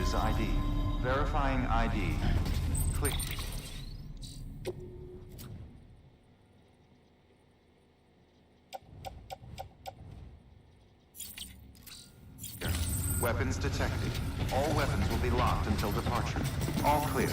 Bridges ID. Verifying ID. Click. Weapons detected. All weapons will be locked until departure. All clear.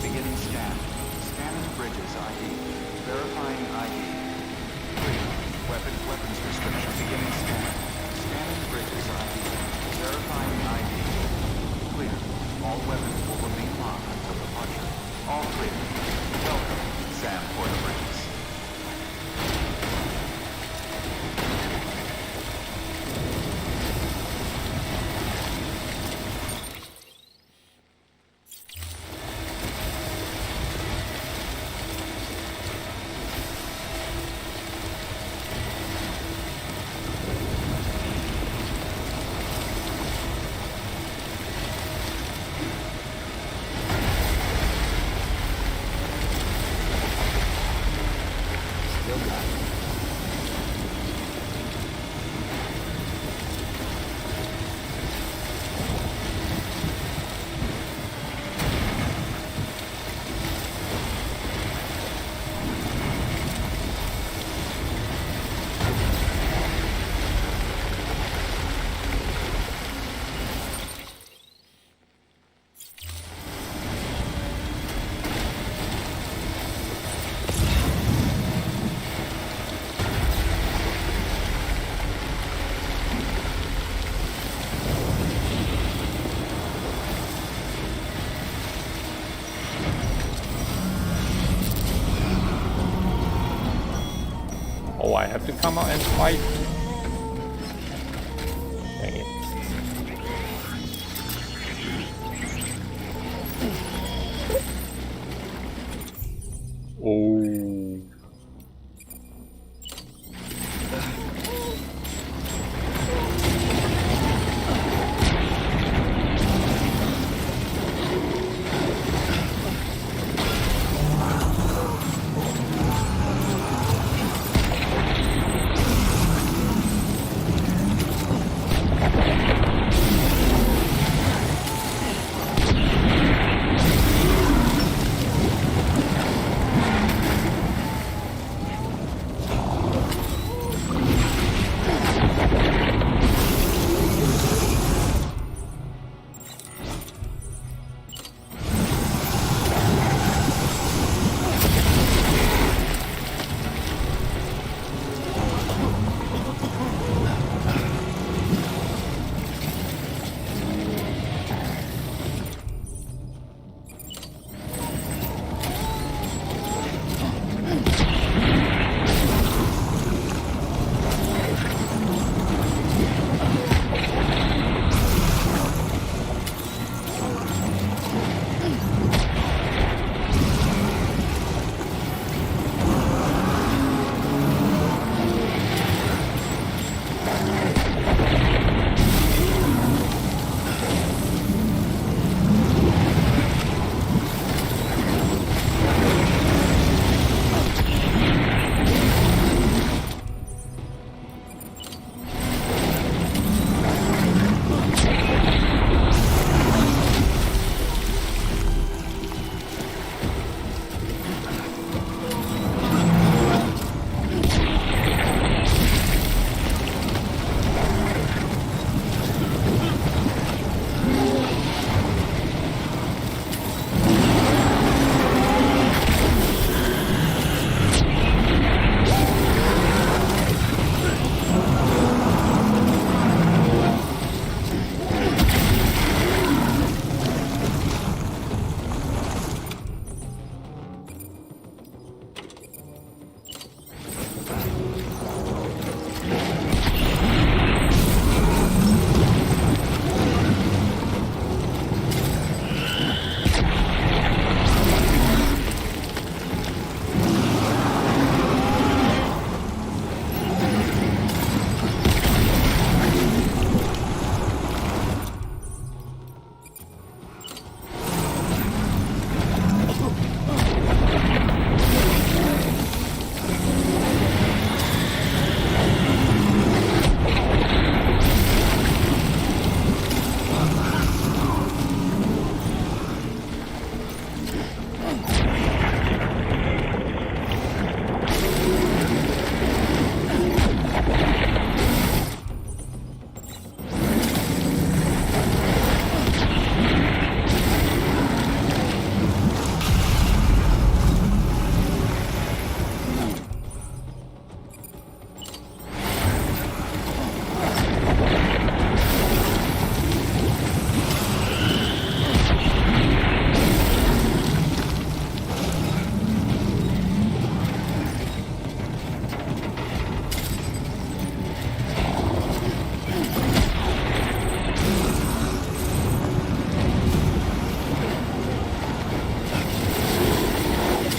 Beginning scan. Scanning Bridges ID. Verifying ID. Clear. Weapons restriction. Beginning scan. Scanning Bridges ID. Verifying ID. Clear. All weapons will remain locked until departure. All clear. Welcome, Sam Porter Bridges. Oh, I have to come out and fight. Dang it. Oh.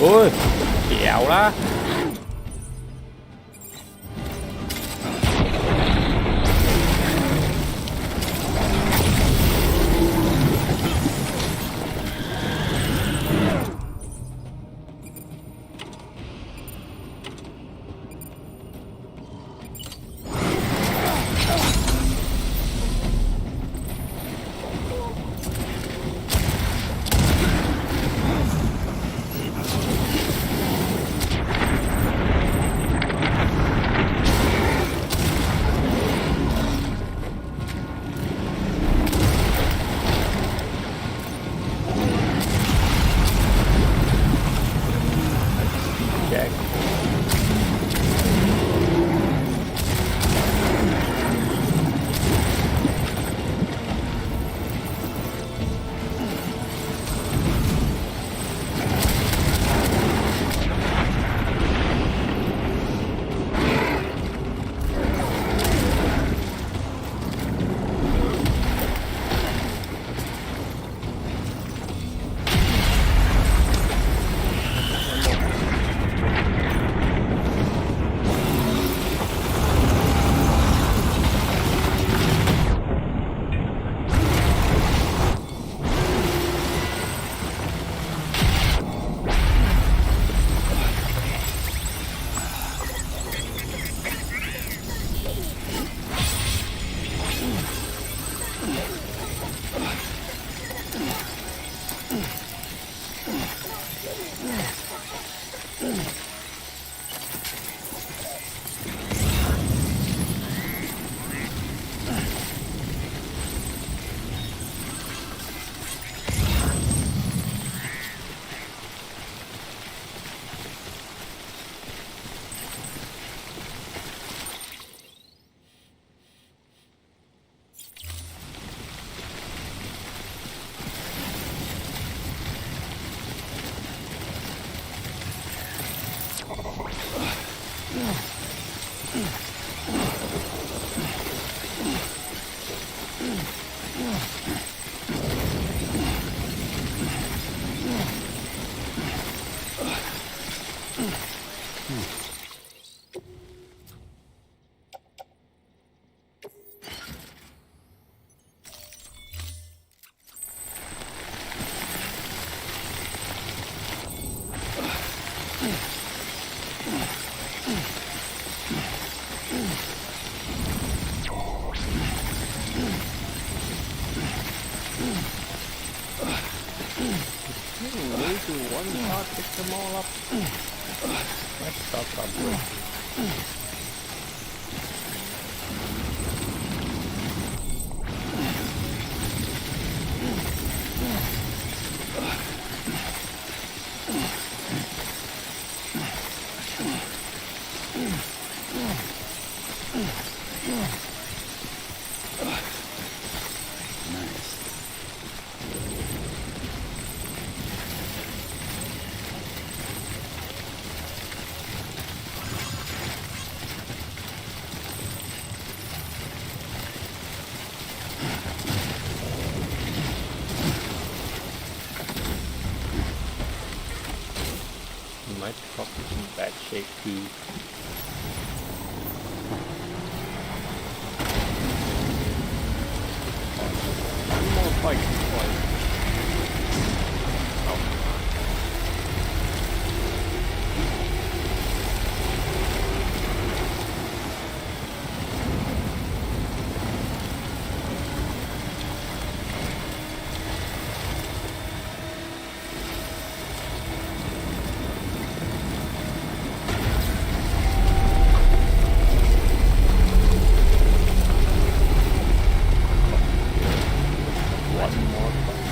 Ui, dẻo đó. Jack. Way to one shot, pick them all up. Let's stop that. Might probably in bad shape too. One more fight. One more fight.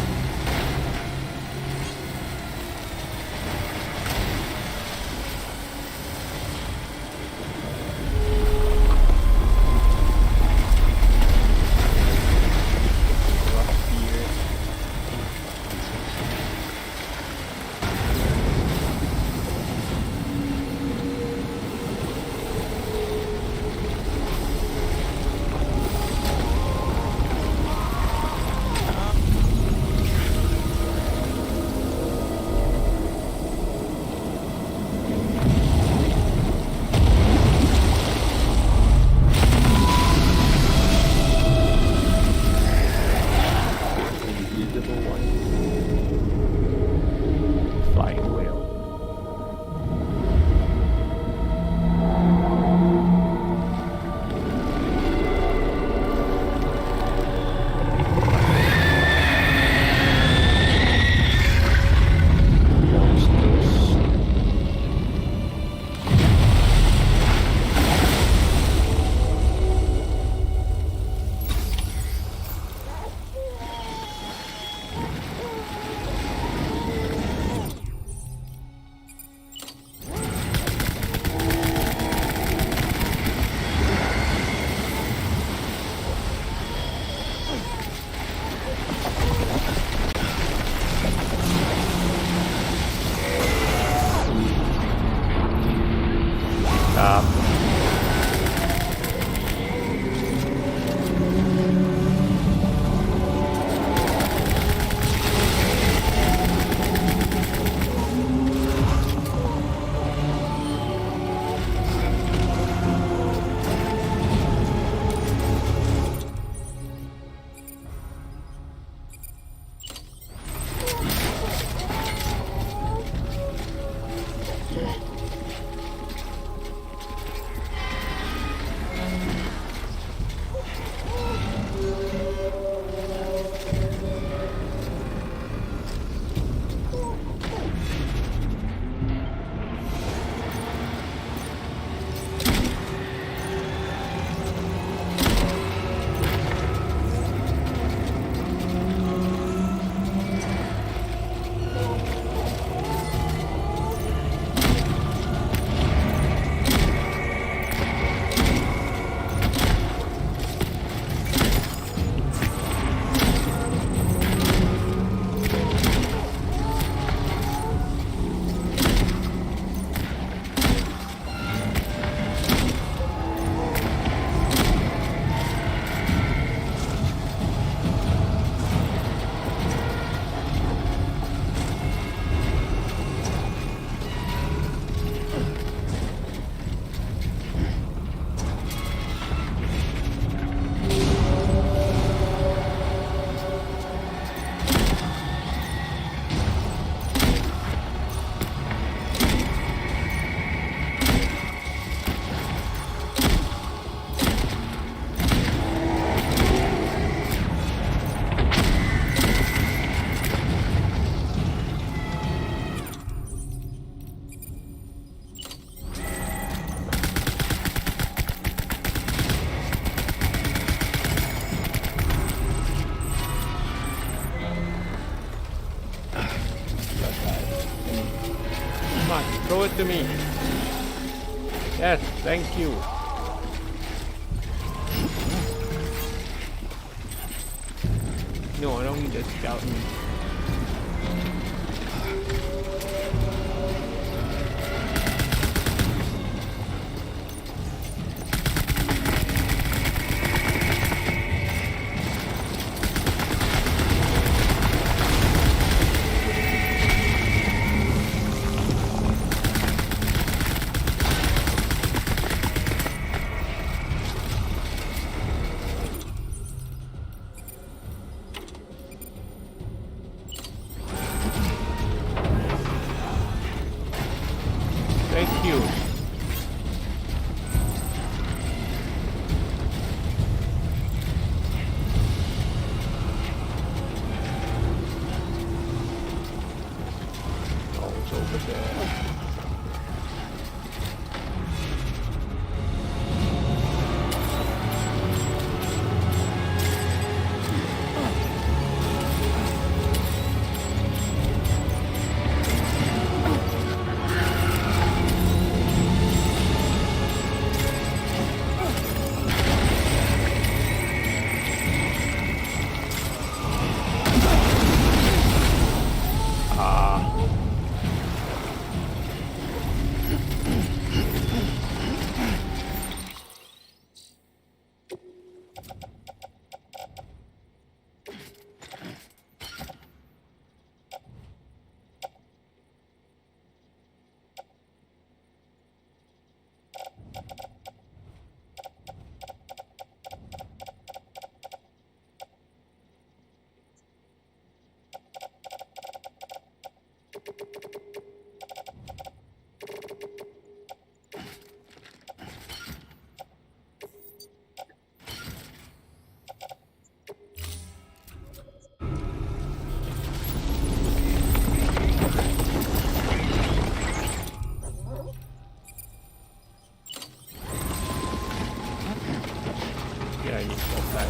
ครับ Come on, throw it to me. Yes, thank you. No, I don't need a skeleton. Thank you. Oh, it's over there. Yeah, you got that.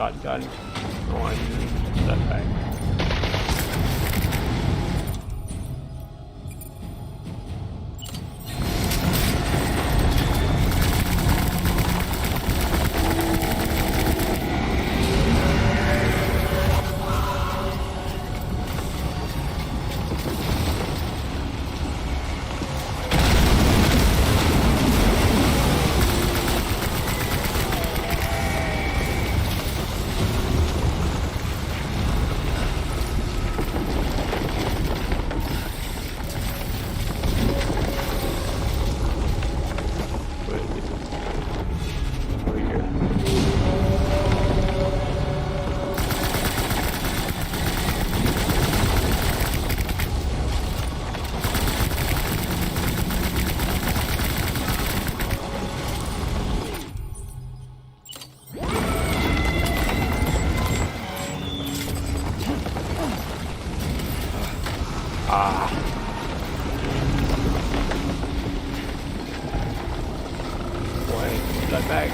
shotgun on that bag. Wait, that bag.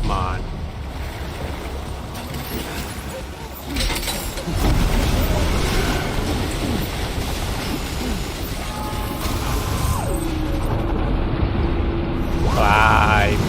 Come on. Climb.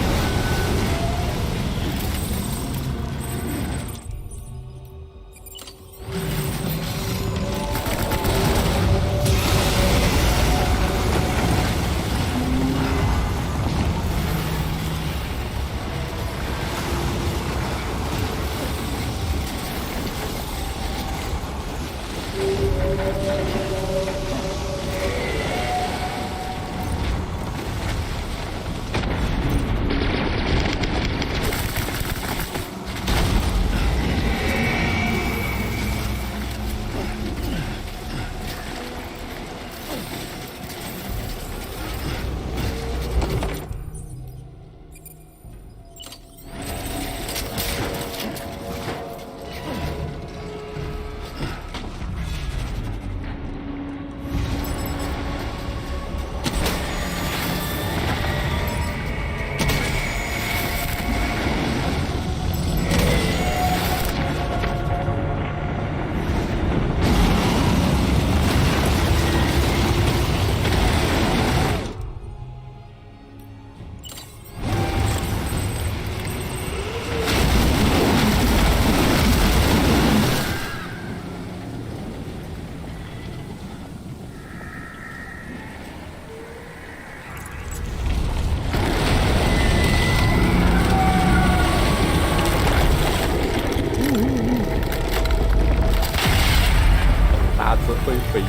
搭着会飞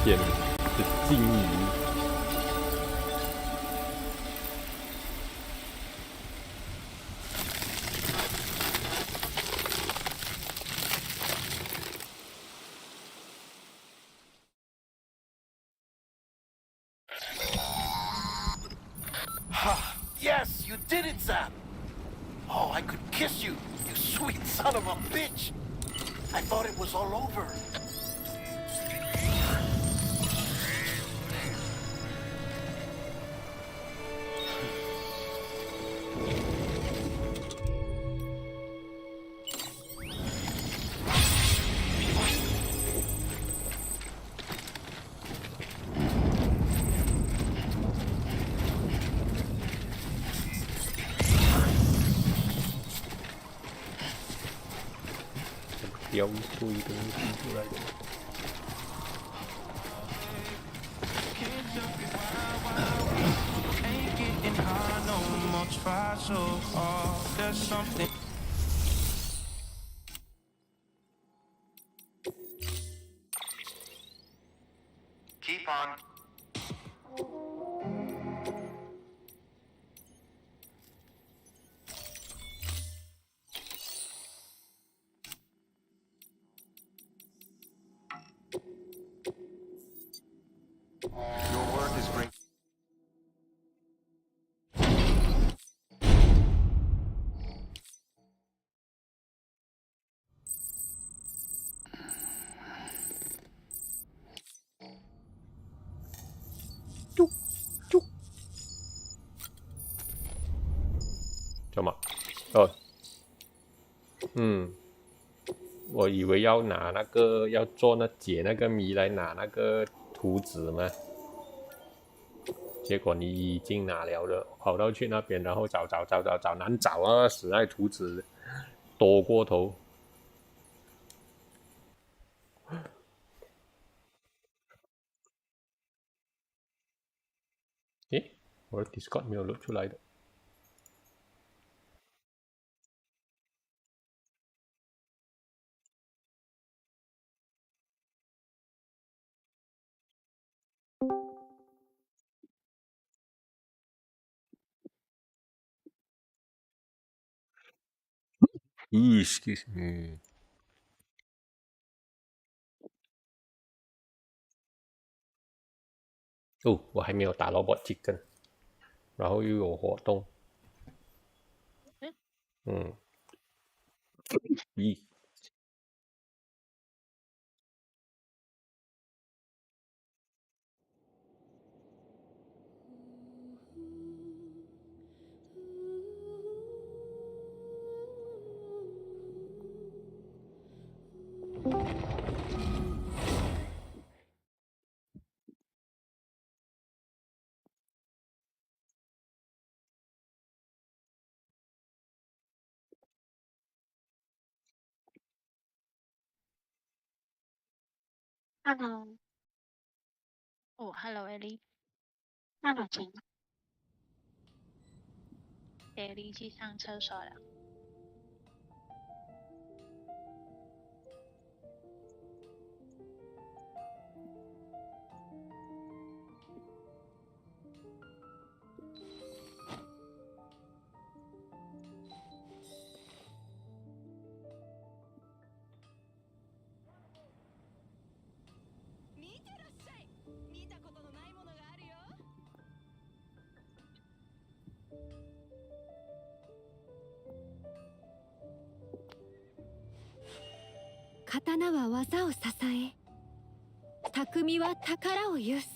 天的鲸鱼。Yes, you did it, Zap! Oh, I could kiss you, you sweet son of a bitch! I thought it was all over.雕出一个东西出来的。Keep on. 怎么？哦，我以为要拿那个要做解那个谜来拿那个图纸嘛，结果你已经拿了的，跑到去那边，然后找难找啊，实在图纸多过头。诶，我的 Discord 没有露出来的。excuse me。哦，我还没有打 Robot Chicken， 然后又有活动。咦，Hello，哦，Hello Ellie，Hello Ellie 去上厕所了。刀は技を支え、匠は宝を有す。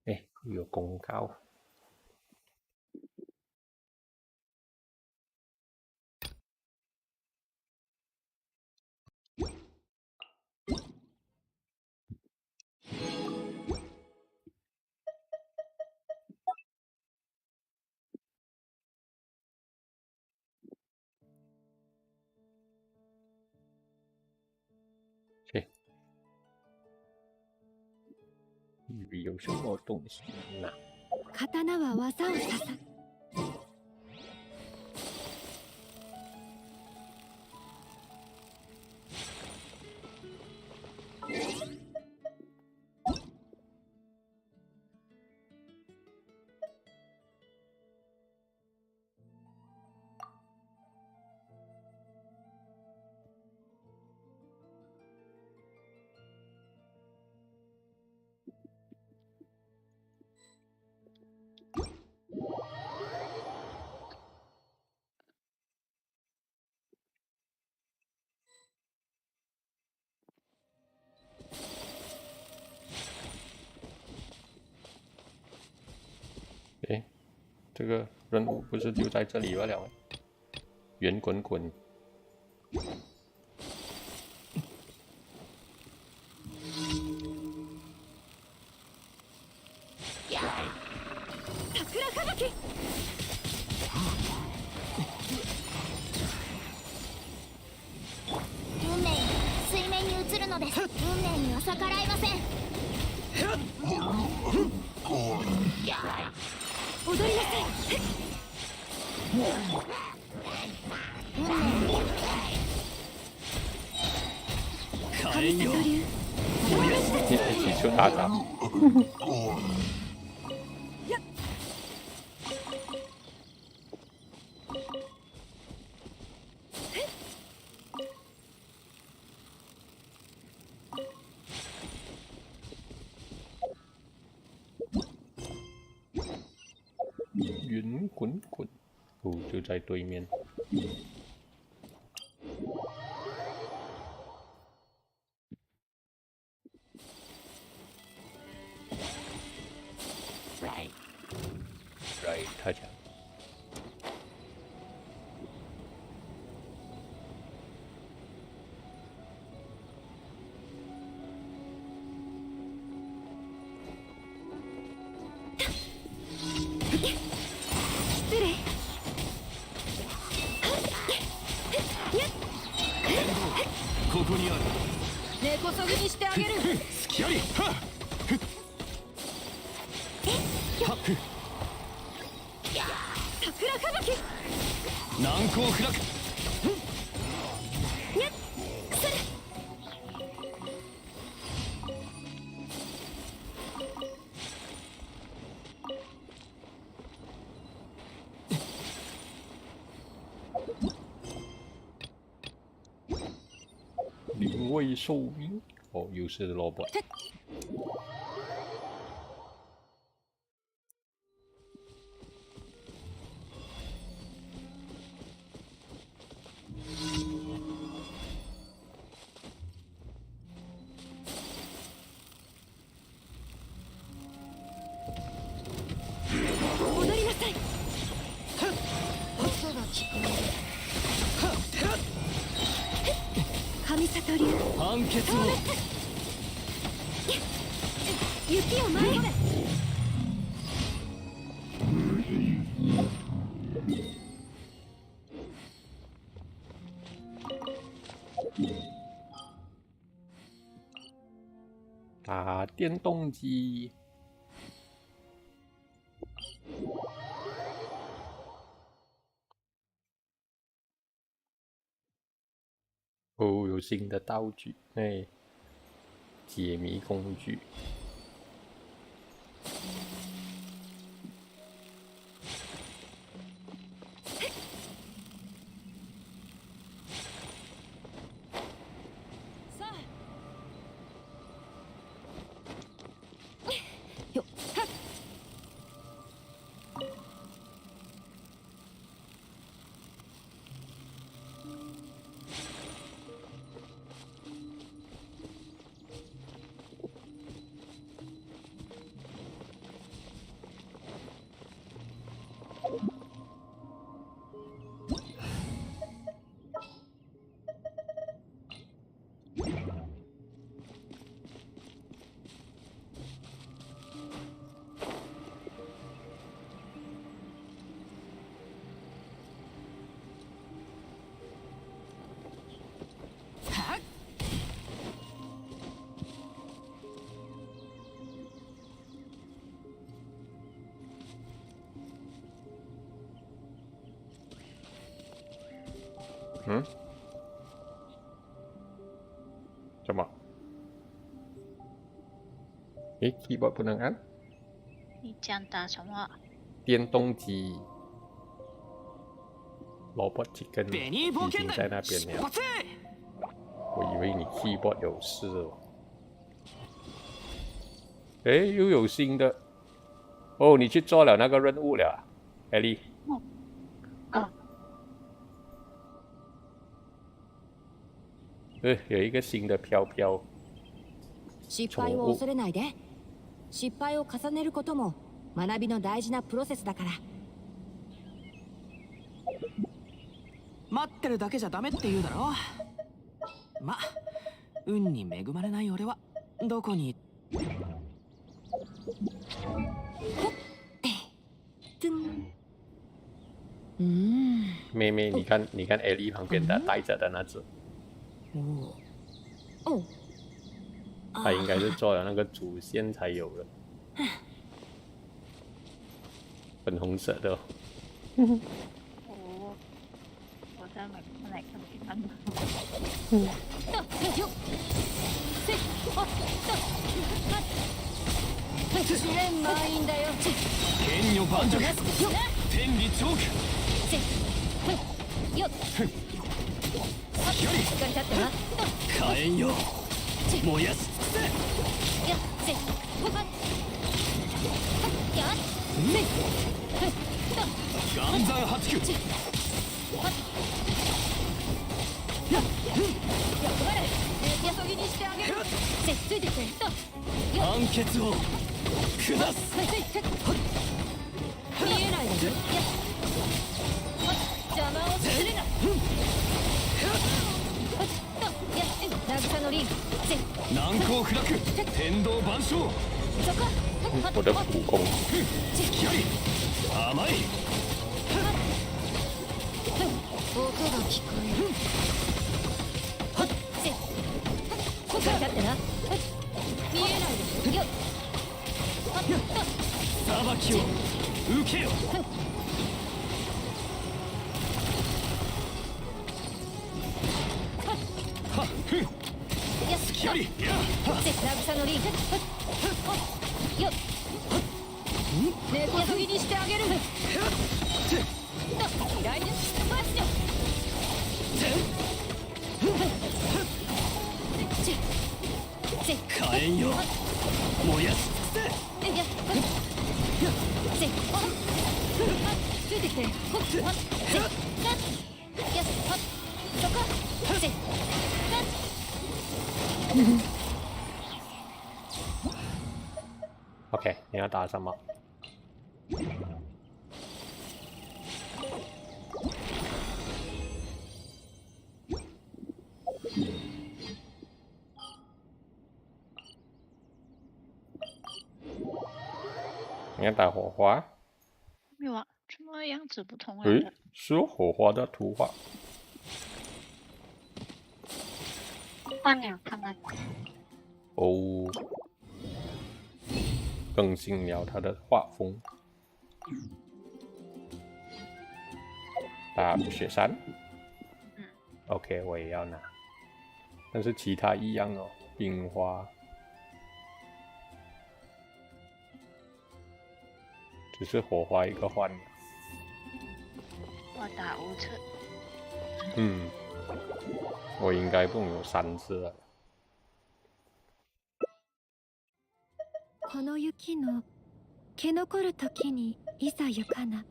诶，有公告。有什么东西拿？刀は技を支え。诶，这个任务不是就在这里罢了？圆滚滚。運命が水面に映るのです。運命には逆らいません。踊りなさい。神瀬女流。一起去打打。滚，哦，就在对面。Right， 他讲。失礼。ここにある。根こそぎにしてあげる。隙あり。はっ。桜吹雪。難攻不落。にゃっそれ。灵位兽兵，哦，又是萝卜。戻りなさい。音が聞こえる。神里流。判決を。雪を前へ。打电动机。哦，有新的道具，哎，解谜工具。よっはっ。嗯？什么？诶 ，keyboard 不能按？你讲打什么？电动机。Robot Chicken ベニー已经冒険団在那边了。出発。我以为你 keyboard 有事哦。诶，又有新的。哦，你去做了那个任务了啊，艾莉。有一个新的飘飘。失敗を恐れないで。失敗を重ねることも学びの大事なプロセスだから。待ってるだけじゃダメって言うだろ。ま、運に恵まれない俺はどこに。妹妹，你看艾莉旁边的带着的那只，哦，它应该是做了那个主线才有的，粉红色的哦。哦，我在买哪个地方？試練満員だよ。剣女盤石。天理チョーク。よっ。しっかり立ってな。火炎よ。燃やし尽くせ。やっせ。ほっ。やっ。せ。岩山八九。やそぎにしてあげる。ついてきて。判決を下す。見えないで。邪魔をするな。渚のリン。難攻不落。天道万象。そこ。我的普攻。光。甘い。音が聞こえる。だってな。見えないでよ。裁きを受けよ。はっふん。光。渚のリン。よっ。根こそぎにしてあげる。嫌いですマジで。火炎よ燃やしついてきて。OK， 你要打什么？你要打火花？没有啊，怎么样子不同啊？诶，是有火花的图画。换两看看。哦，更新了他的画风。打雪山。OK， 我也要拿，但是其他一样哦，冰花。只是火花一个换了。我打无策。我应该不用有3次了。この雪の毛残る時にいざゆかな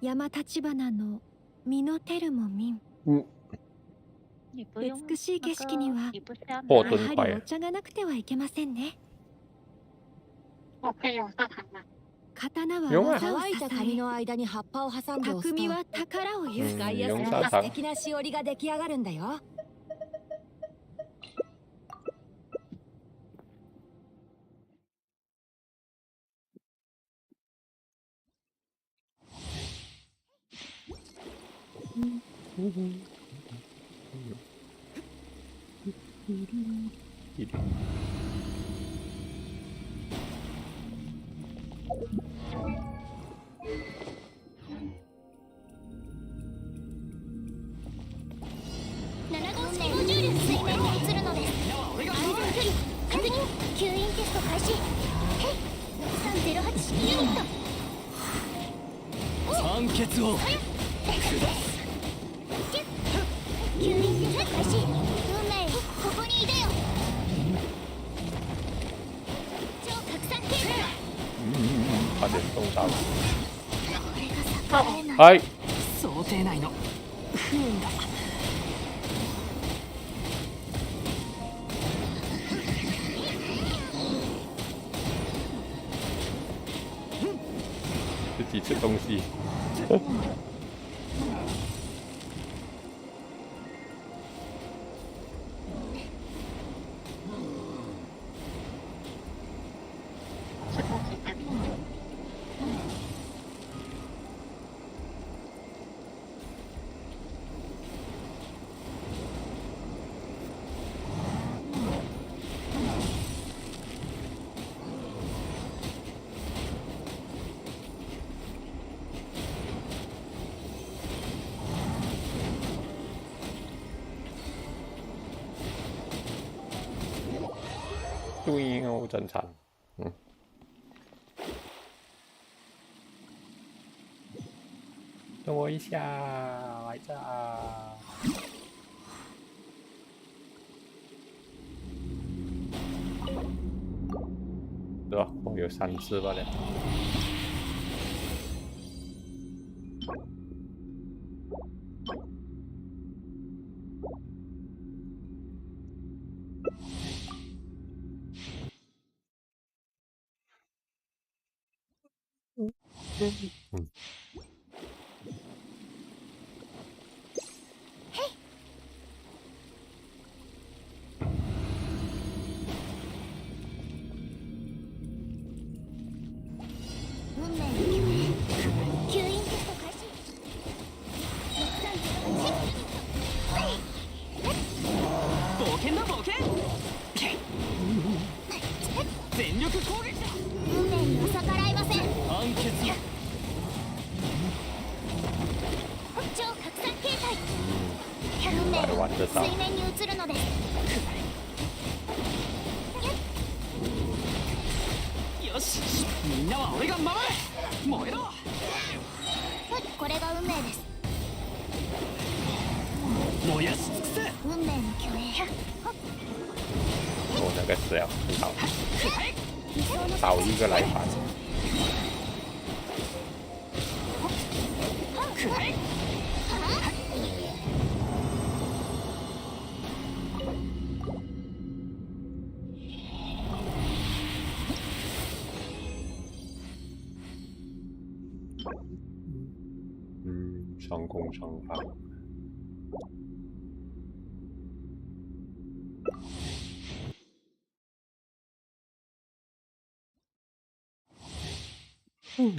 山立花の実のてるもみん。美しい景色にはやはりお茶がなくてはいけませんね。刀は技を支え、髪の間に葉っぱを挟んで押すと匠は宝を言う。使いやすくて素敵なしおりが出来上がるんだよ。7号式50流水面に移るのです。安全距離確認。吸引テスト開始。へい308式ユニット。判決を下す。吸引テスト開始。運命ここにいでよ。超拡散ケース。差点中刀。これが逆らえない。はい。想定内の不運だ。自己吃东西。对哦，正常。等我一下，来着。对吧？我有3次罢了。運命の共演吸引テスト開始冒険だ冒険全力攻撃だ運命には逆らいません判決よ超拡散形態運命は水面に移るのですよしみんなは俺が守れ燃えろこれが運命です燃やし尽くせ運命の共演哦，那个死了，很好，理想の少一个来法。上攻上法。水中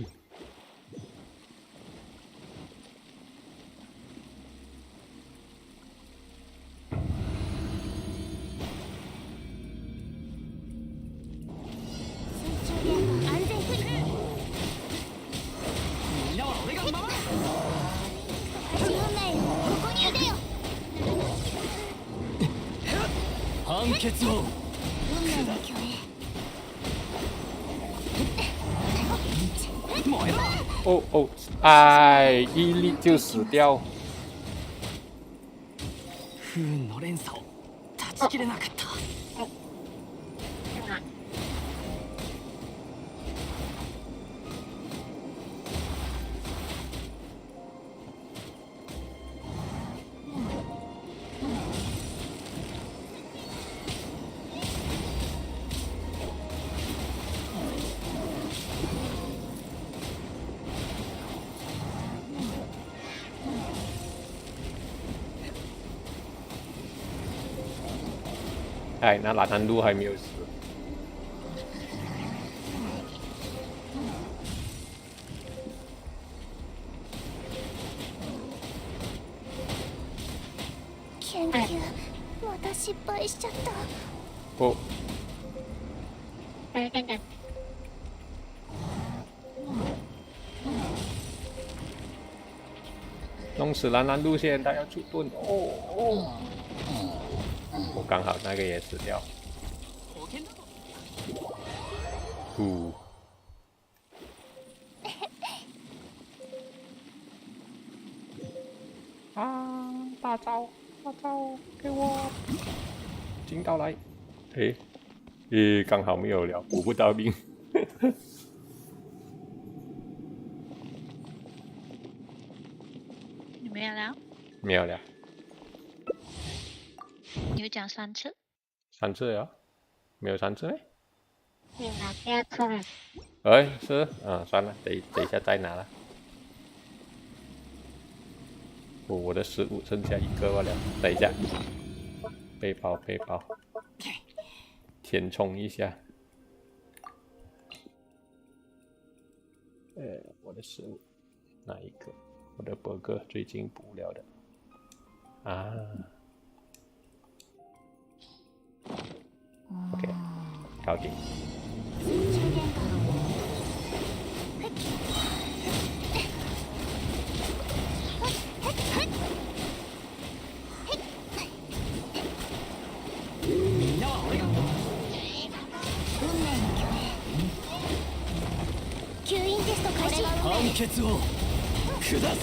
現場安全区域みんなは俺が守れ運命よここにいでよ判決を運命の共演燃えろ哦哦，哎，一粒就死掉。不運の連鎖を断ち切れなかった哎，那拉坦路还没有死。研究また失敗しちゃった哦，弄死蓝蓝路线，他要出盾。哦哦，我刚好那个也死掉。冒険だぞ呼，啊！大招，大招，给我！金刀来！诶，诶，刚好没有了，补不到兵。你没有聊？没有了，你有讲3次？ 3次了，没有3次嘞？你拿第2次了。哎，是，算了，等一下再拿了。哦，我的15剩下1个罢了，等一下，背包，填充一下。我的15哪一个？我的伯哥最近补了的啊。OK， 搞定。水中現場みんなは俺が運命の共演吸引テスト開始判決を下す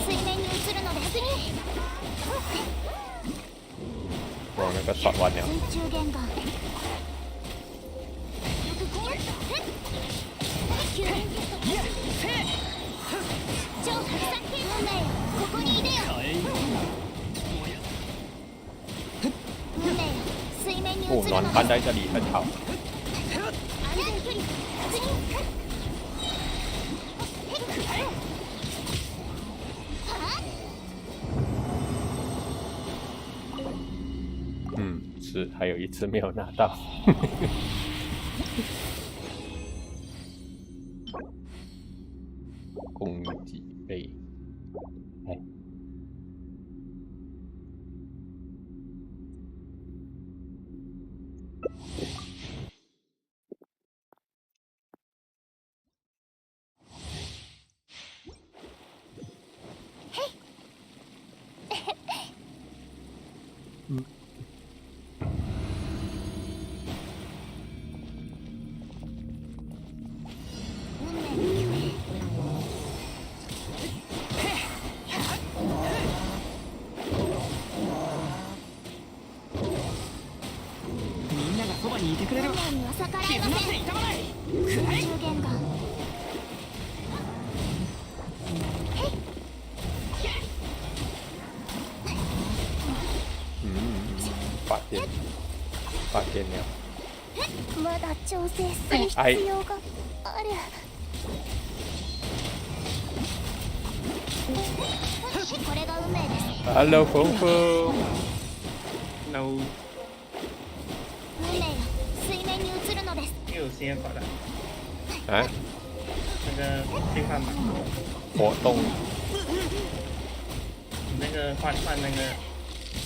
水面に移るのです我那个刷完了。水中現場喜欢站在这里很好。安全距離確認。是还有一次没有拿到。攻击被，哎。みんながそばにいてくれる。運命には逆らえません。痛まない。空中玄関。发现了。まだ調整する必要がある。これが運命です。 Hello， 峰峰。No， 運命が水面に映るのです。又有些法的，啊？那个兑换码，活动。那个换那个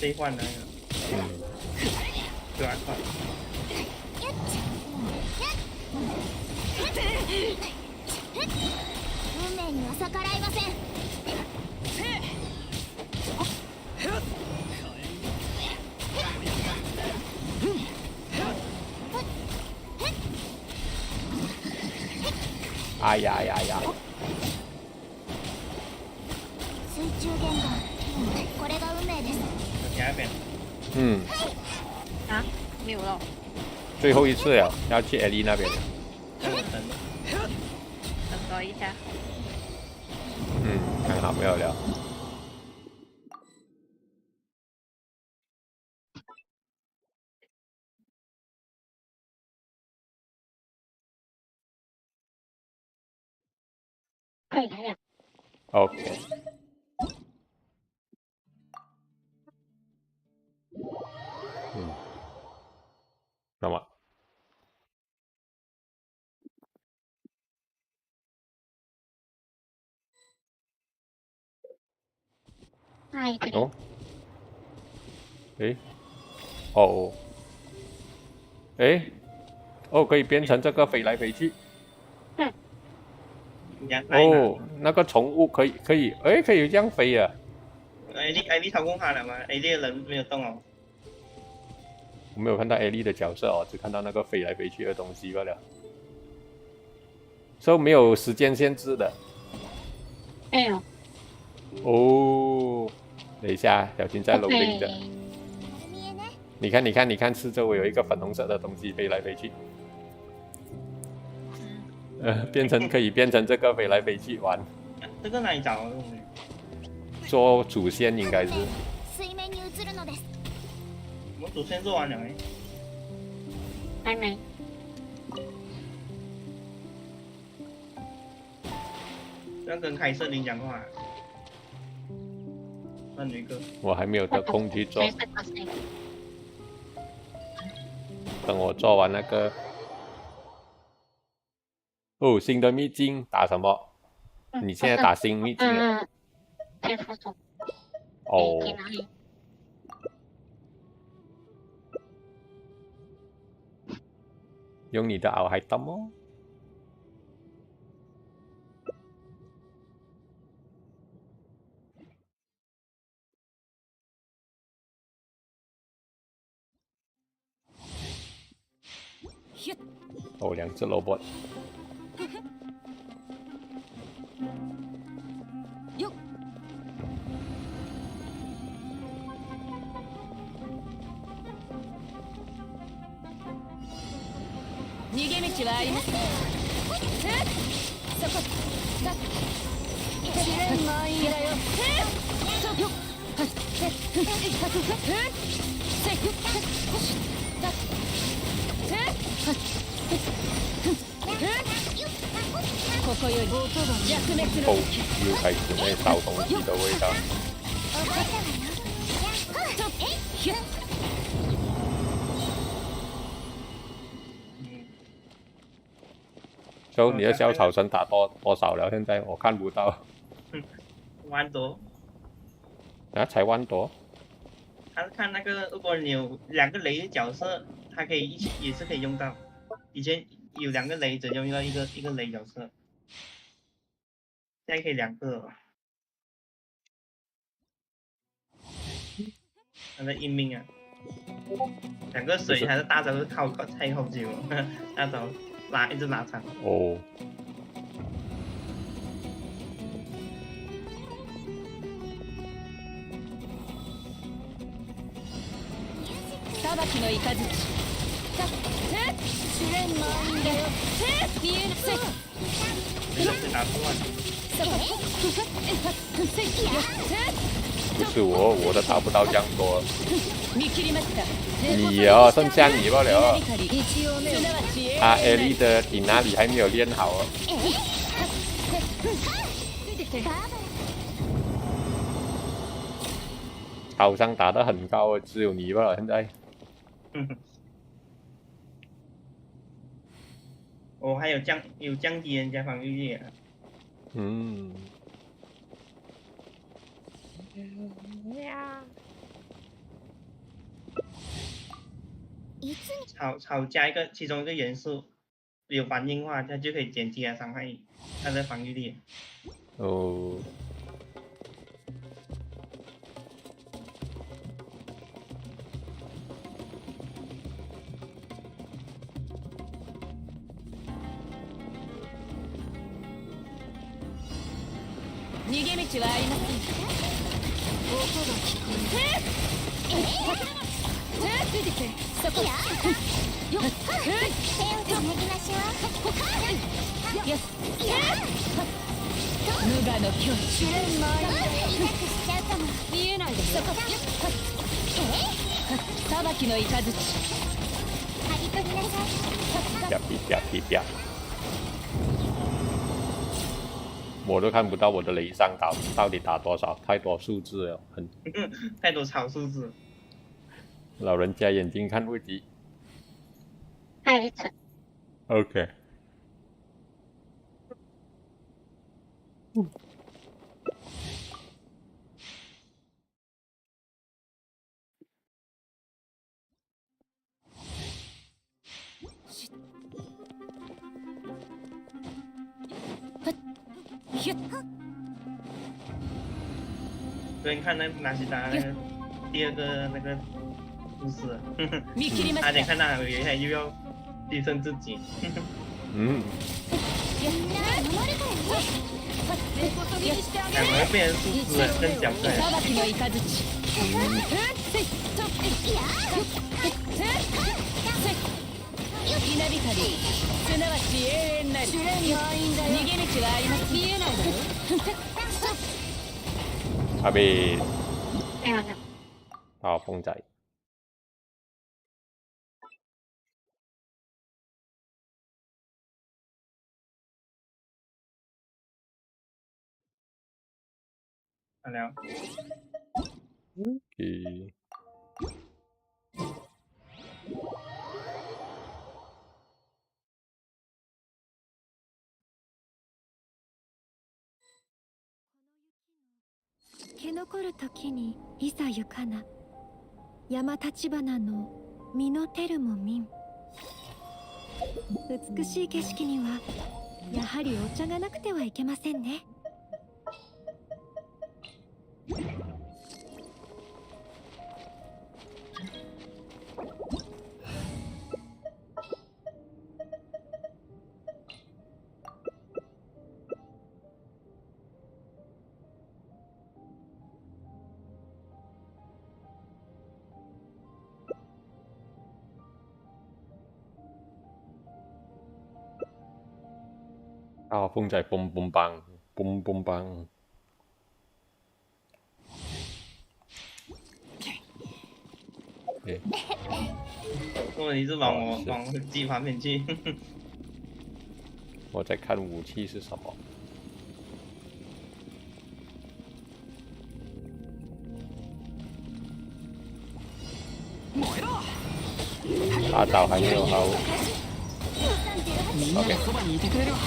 兑换的那个QR code。運命には逆らいません。哎呀呀呀！水中玄関。これが運命です。第二遍，啊，没有了。最后一次了，要去艾莉那边了。要等。等多一下。看好没有了。快来呀！ OK。那么。哎，哦。诶。哦。诶。哦，可以变成这个飞来飞去。哦，那个宠物可以，诶，可以这样飞啊！艾莉掏空它了吗？艾莉的人没有动哦。我没有看到艾莉的角色哦，只看到那个飞来飞去的东西罢了。所以没有时间限制的。没有。哦，等一下，小心在楼顶的。你看，四周围有一个粉红色的东西飞来飞去。可以变成这个飞来飞去玩。这个哪里找？做主线应该是。我主线做完了没？还没。要跟凯瑟琳讲话。那女个。我还没有得空去做。等我做完那个。哦，新的秘境打什么？你现在打新秘境了？天赋种。哦。用你的奥海灯哦。哦，两只萝卜。よっ。逃げ道はありますね。そこ。試練満員だよ。よっ。ここより弱滅の好要係全咩手動知道呢度。So 你的小草绳打多少了？现在我看不到。弯多。啊，才1多。他看那个，如果你有2个雷的角色，它可以一起也是可以用到。以前有2个雷只用到一个雷角色，现在可以2个了。他的英命啊，2个水还是大招是靠太后久了，大招一直拉长。哦。裁きの雷。主練満員だよ。見えなさい。这个是打不完。不是我的打不到这样多。你哦，剩下你罢了。啊，艾莉的顶那里还没有练好哦。好像打得很高哦，只有你罢了现在。我还有降低人家防御力啊。嗯。草加其中一个元素有反应的话，它就可以减低它伤害，它的防御力。哦。逃げ道はありません。音が聞こえる。出てけ。そこ。よっ。手をつなぎましょう。よっ。無我の境地。主練回り。痛くしちゃうかも。見えないで。そこ。裁きの雷。刈り取りなさい。啪啪啪啪。我都看不到我的雷伤到底打多少，太多数字了，太多草数字。老人家眼睛看不及。OK。昨天看纳西达那个第2个那个故事，差点看到有一下又要牺牲自己。嗯。两个人变成数字跟角色。稲光、すなわち永遠なる。逃げ道はあります。見えないだろ。阿贝，好风仔。好了。OK。毛残る時にいざゆかな山立花の実のてるもみん。美しい景色にはやはりお茶がなくてはいけませんね。啊，风仔嘣嘣棒，嘣嘣棒。Okay. 问题是往自己旁边去。我在看武器是什么。大招还没有好。みんながそばにいてくれるわ。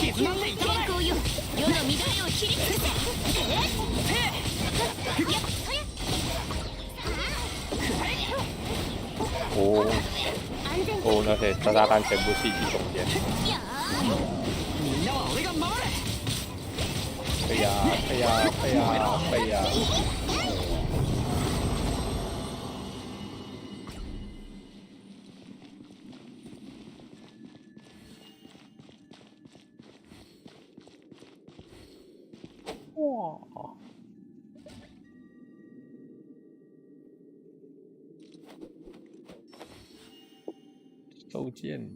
絆っていたま天候よ、世の乱れを切り尽く哦哦，那些炸弹全部是一中间。みんなは俺が守れ。飞呀飞呀飞呀飞呀！哇！收剑。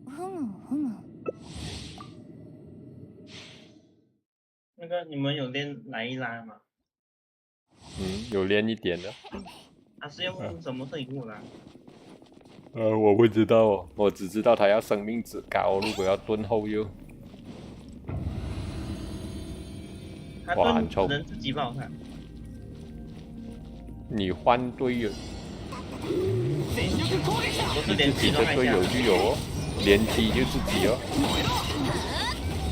ふむふむ。那个你们有练来一拉吗？有练一点的。他是用什么摄影物拉？我不知道哦，我只知道他要生命值高，如果要盾后又。他哇很臭盾能自己不好看。你换队友，不是连自己的队友就有哦，连击就自己哦。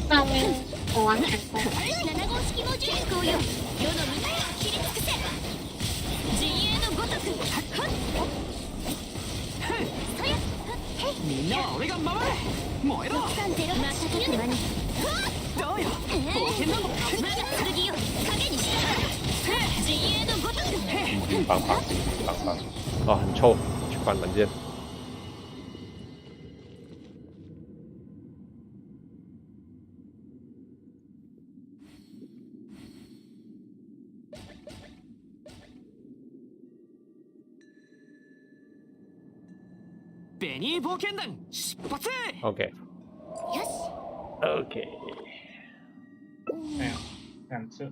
上面我完全不。7号式猛獣天候よ、世の乱れを切り尽くせ。陣営のごとく。みんなは俺が守れ。燃えろ。630瞬く間に。どうよ。冒険なの。我が剣よ、影に従う。陣営のごとく。棒棒棒棒，哦，很臭，去关门键。ベニー冒険団出発。OK よし。 OK，没有2次。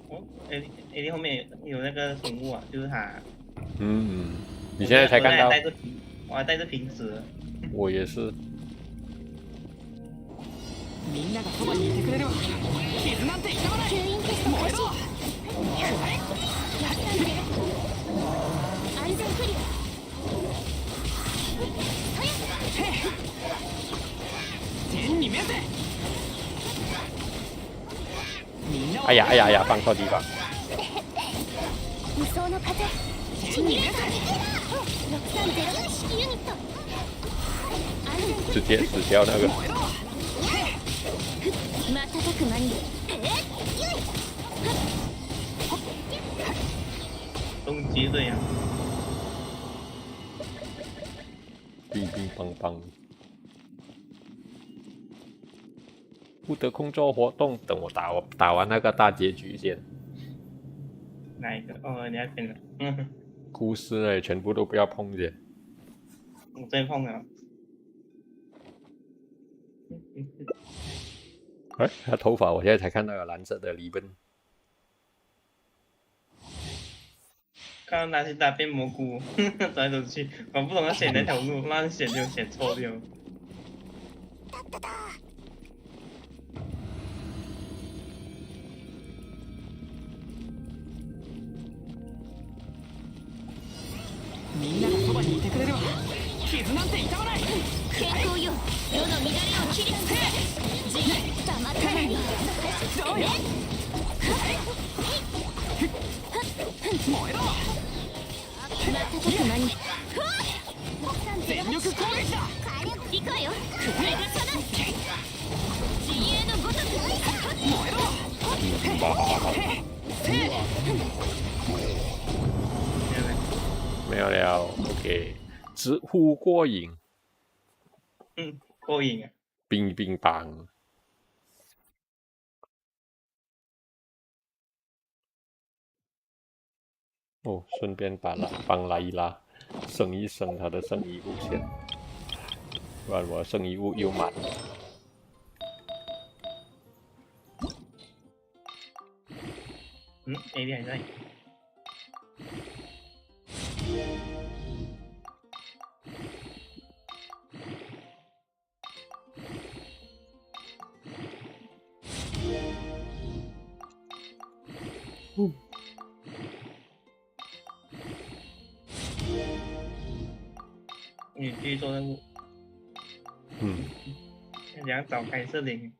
哦 ，AD 后面有那个宠物啊，就是它。你现在才看到？我还带着瓶子。我也是。みんながそばにいてくれるわ。傷なんて痛まない。吸引テスト開始。安全クリア。天に召せ。哎呀哎呀哎呀，放错地方。無双の風。シミュレーター。630式ユニット。直接死掉那个。瞬く間に。终极这样。乒乒乓乓。不得空做活动，等我打完那个大结局先。哪一个？哦，你还骗了。故事类全部都不要碰见。我最碰了。哎，他头发我现在才看到有蓝色的리본。看到那些大变蘑菇，走来走去，搞不懂要选哪条路，乱选就选错掉。みんながそばにいてくれるわ。傷なんて痛まない。天候よ、世の乱れを切りつけ。黙ってない。どうよ。燃えろ。瞬く間に。全力攻撃だ。行くわよ。逃がさない。陣営のごとく。燃えろ。没有了 ，OK， 直呼过瘾。过瘾啊！冰冰棒。哦，顺便帮拉一拉，升一升他的圣遗物先，不然我圣遗物又满了。，AD 还在。你继续做任务。人家找开设领。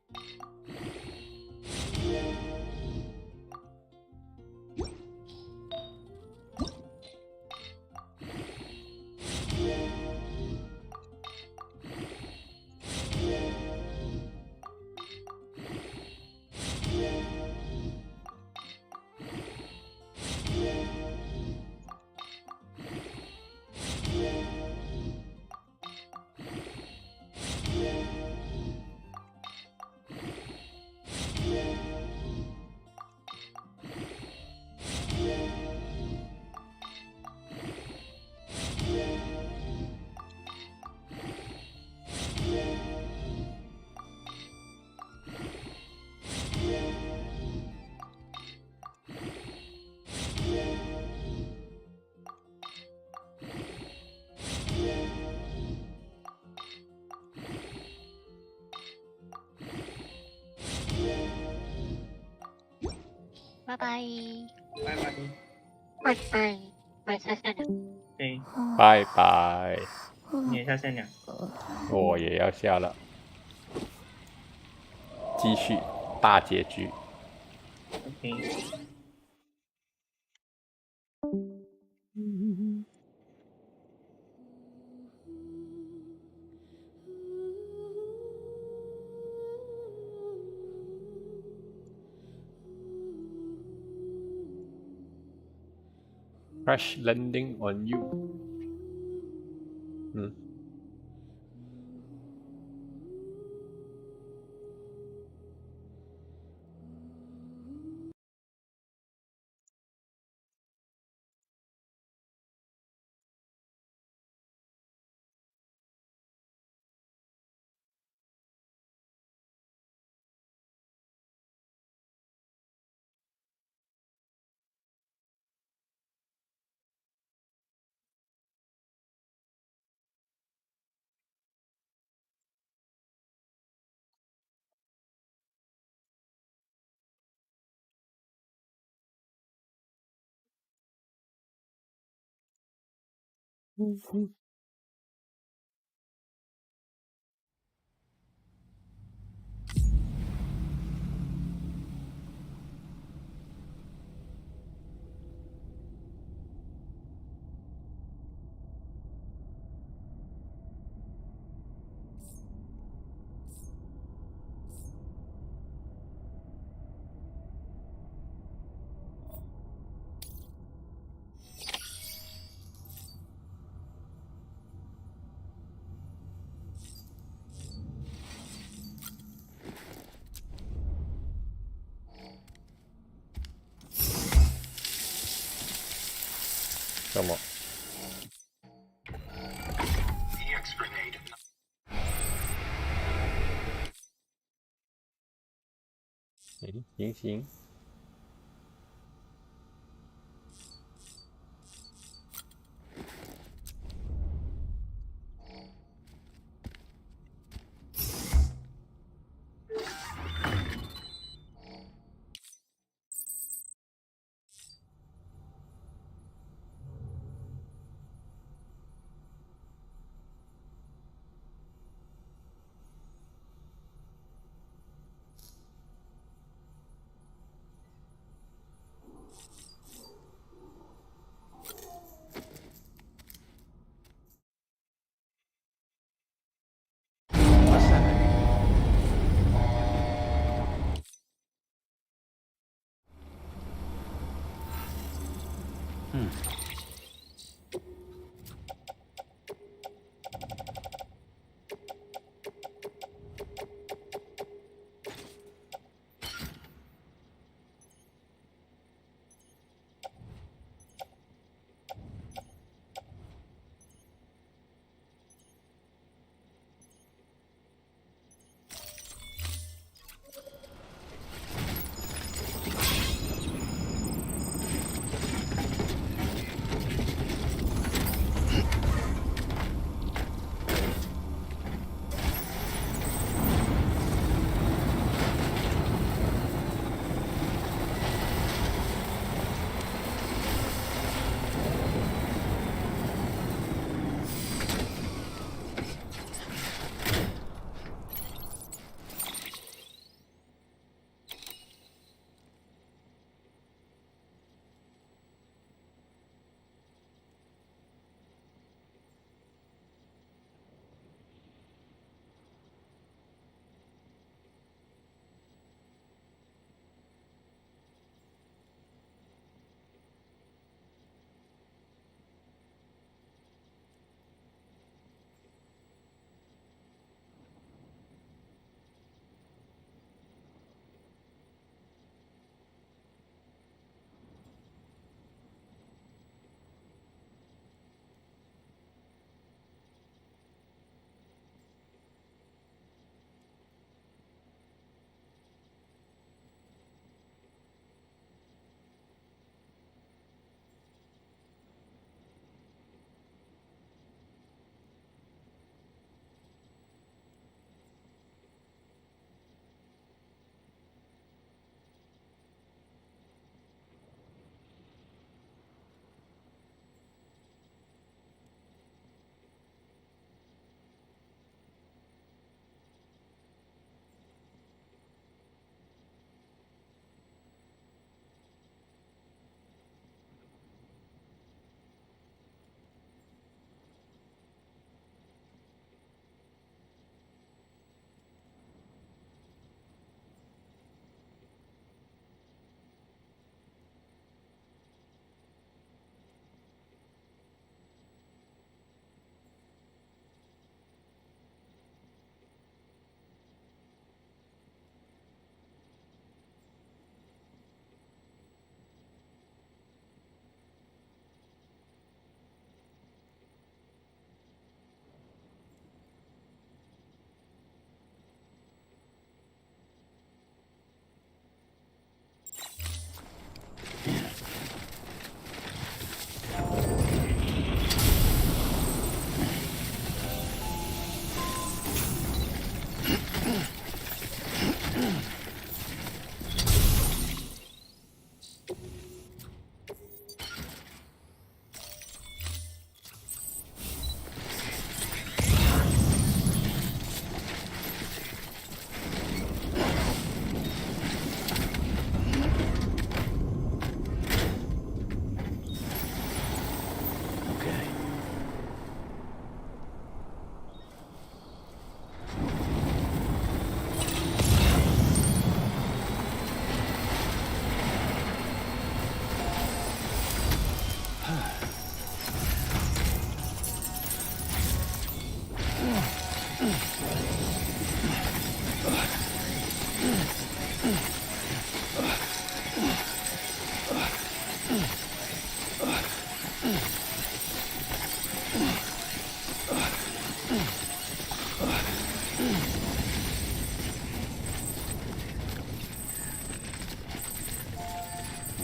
拜拜。拜拜。拜拜，拜下线了。对，拜拜，你也下线了。我也要下了，继续大结局。 OK。Crash landing on you。什么？行行。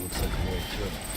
looks like a way through.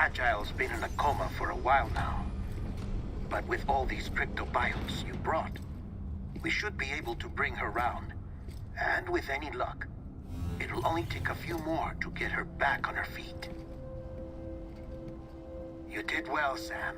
Fragile's been in a coma for a while now. But with all these cryptobiotes you brought, we should be able to bring her round. And with any luck, it'll only take a few more to get her back on her feet. You did well, Sam.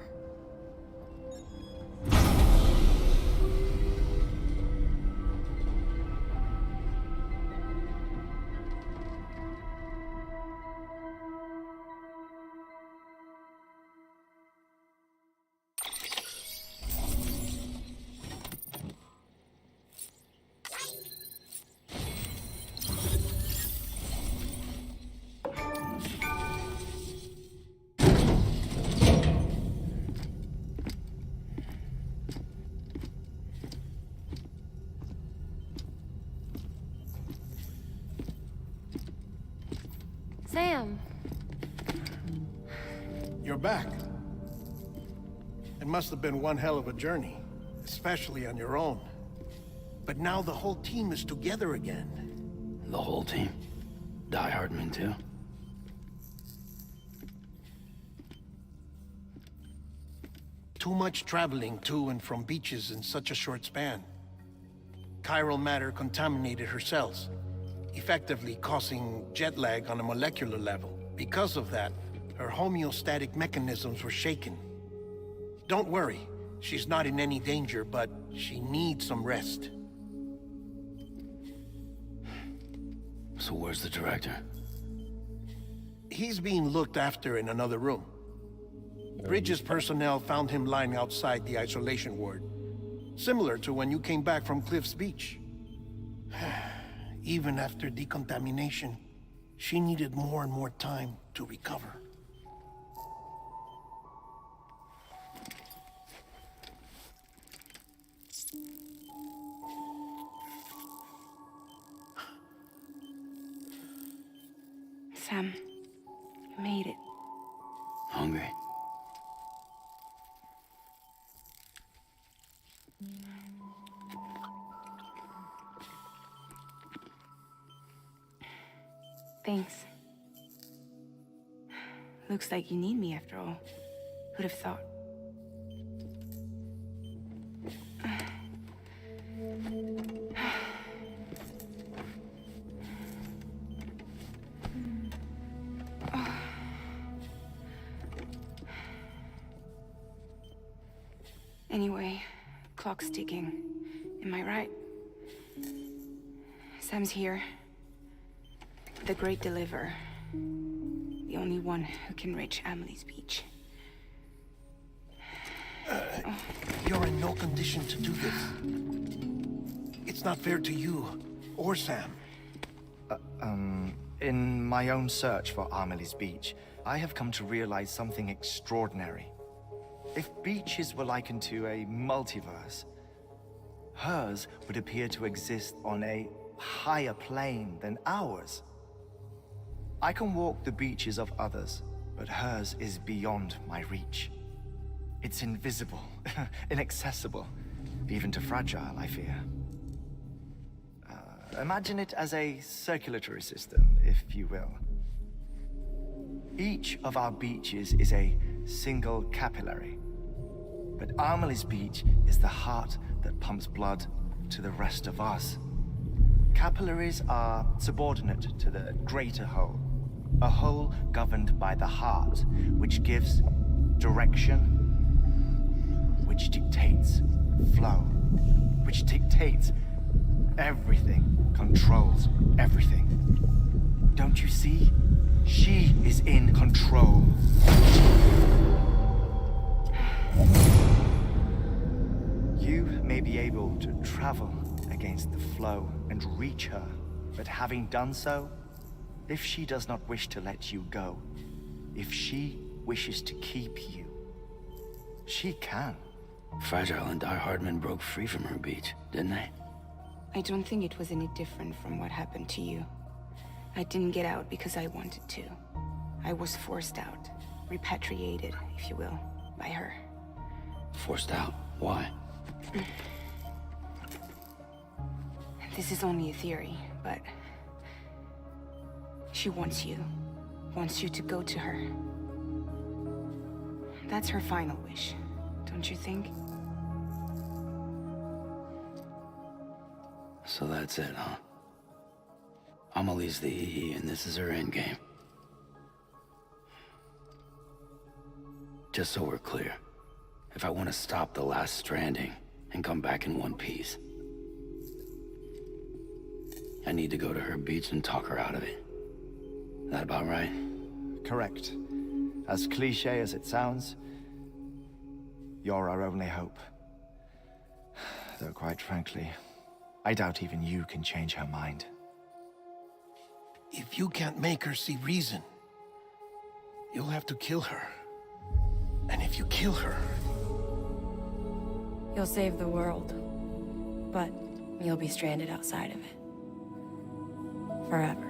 Sam. You're back. It must have been one hell of a journey, especially on your own. But now the whole team is together again. The whole team? Die Hardman too? Too much traveling to and from beaches in such a short span. Chiral matter contaminated her cells. effectively causing jet lag on a molecular level. Because of that, her homeostatic mechanisms were shaken. Don't worry, she's not in any danger, but she needs some rest. So where's the director? He's being looked after in another room. Bridges personnel found him lying outside the isolation ward. Similar to when you came back from Cliff's Beach. Even after decontamination, she needed more and more time to recover. Sam, you made it. Hungry? Thanks. Looks like you need me after all. Who'd have thought? Anyway, clock's ticking. Am I right? Sam's here. The Great Deliverer. The only one who can reach Amelie's Beach. You're in no condition to do this. It's not fair to you, or Sam. In my own search for Amelie's Beach, I have come to realize something extraordinary. If beaches were likened to a multiverse, hers would appear to exist on a higher plane than ours. I can walk the beaches of others, but hers is beyond my reach. It's invisible, inaccessible, even to Fragile, I fear. Imagine it as a circulatory system, if you will. Each of our beaches is a single capillary, but Amelie's Beach is the heart that pumps blood to the rest of us. Capillaries are subordinate to the greater whole, a whole governed by the heart, which gives direction, which dictates flow, which dictates everything, controls everything. Don't you see? She is in control. You may be able to travel against the flow and reach her, but having done so, if she does not wish to let you go, if she wishes to keep you, she can. Fragile and Die Hardman broke free from her beach, didn't they? I don't think it was any different from what happened to you. I didn't get out because I wanted to. I was forced out, repatriated, if you will, by her. Forced out? Why? This is only a theory, but she wants you to go to her. That's her final wish, don't you think? So that's it, huh? Amelie's the EE, and this is her endgame. Just so we're clear, if I want to stop the last stranding and come back in one piece, I need to go to her beach and talk her out of it. That about right? Correct. As cliche as it sounds, you're our only hope. Though quite frankly, I doubt even you can change her mind. If you can't make her see reason, you'll have to kill her. And if you kill her... You'll save the world, but you'll be stranded outside of it. Forever.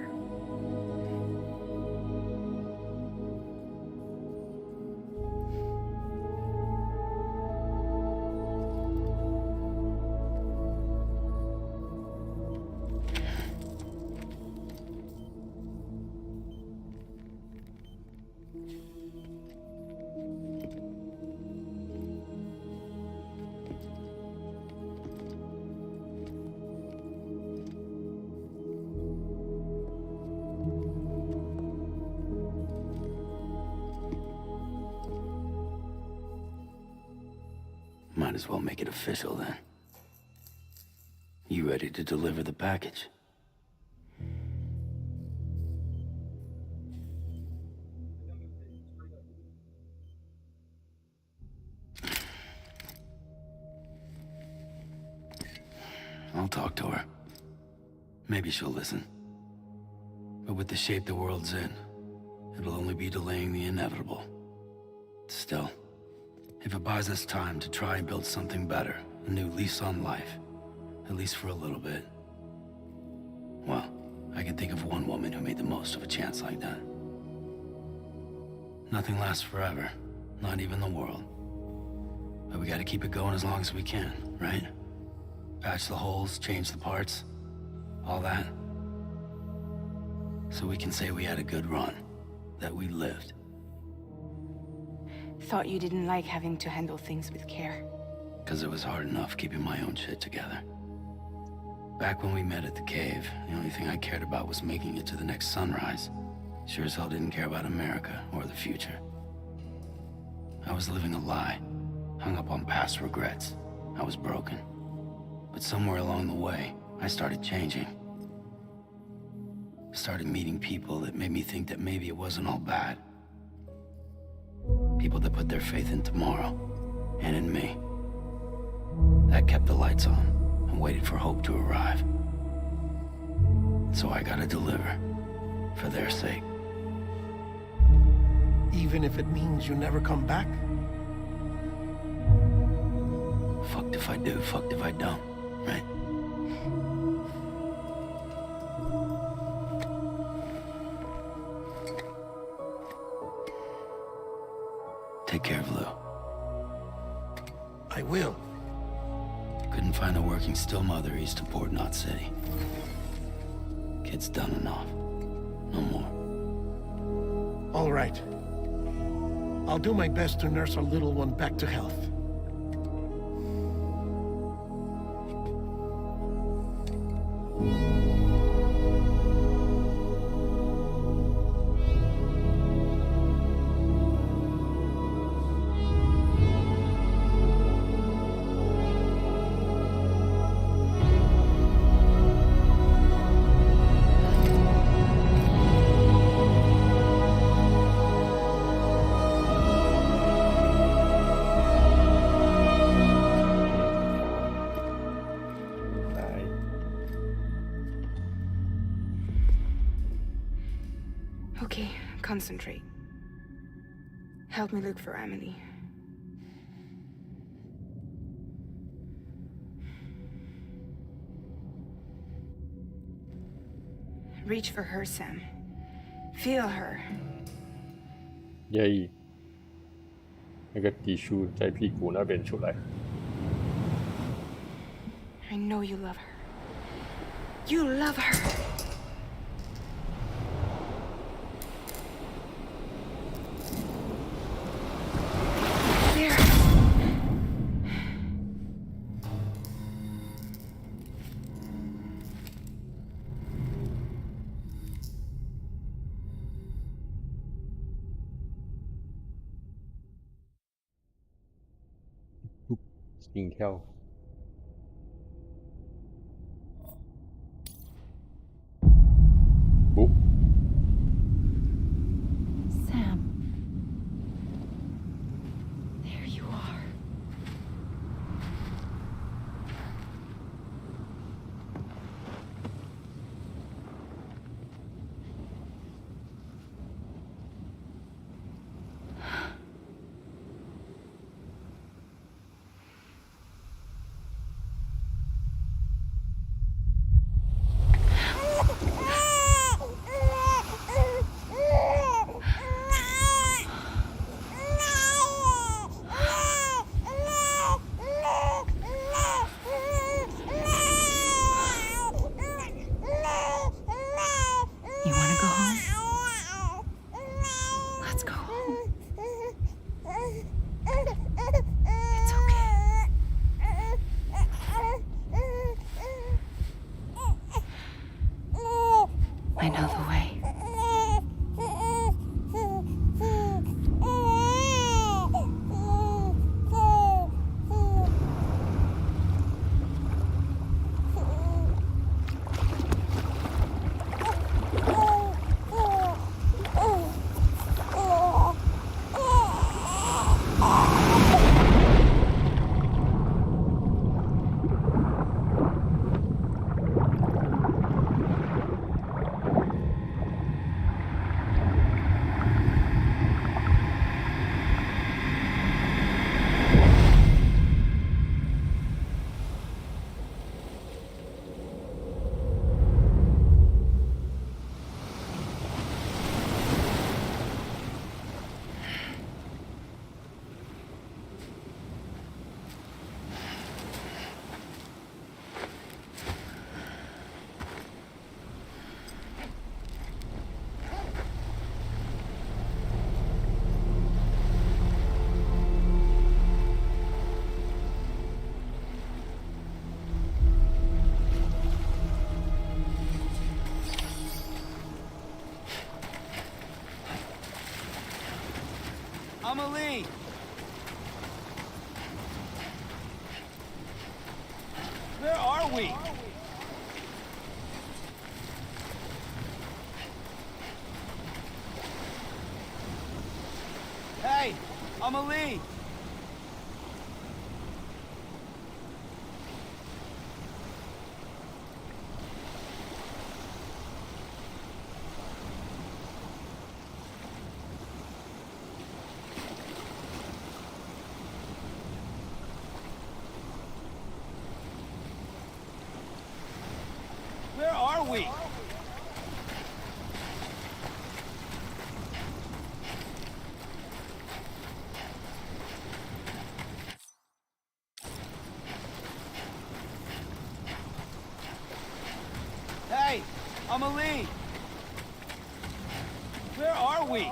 might as well make it official then. You ready to deliver the package? I'll talk to her. Maybe she'll listen. But with the shape the world's in, it'll only be delaying the inevitable. Still, if it buys us time to try and build something better, a new lease on life, at least for a little bit, well, I can think of one woman who made the most of a chance like that. Nothing lasts forever, not even the world. But we gotta keep it going as long as we can, right? Patch the holes, change the parts, all that. So we can say we had a good run, that we lived. Thought you didn't like having to handle things with care. 'Cause it was hard enough keeping my own shit together. Back when we met at the cave, the only thing I cared about was making it to the next sunrise. Sure as hell didn't care about America or the future. I was living a lie, hung up on past regrets. I was broken. But somewhere along the way, I started changing. Started meeting people that made me think that maybe it wasn't all bad. People that put their faith in tomorrow, and in me. That kept the lights on, and waited for hope to arrive. So I gotta deliver, for their sake. Even if it means you never come back? Fucked if I do, fucked if I don't, right? Take care of Lou. I will. Couldn't find a working still mother east of Port Knot City. Kid's done enough. No more. All right. I'll do my best to nurse our little one back to health. Okay, concentrate. Help me look for Emily. Reach for her, Sam. Feel her. 耶！那个滴数在屁股那边出来。 I know you love her. You love her. There. Nhìn theo. Bố. Sam. There you are. You want to go home? Let's go home. It's okay. I know the way. Amelie! Where are we? Hey, Amelie! Where are we? Hey, Amelie! Where are we?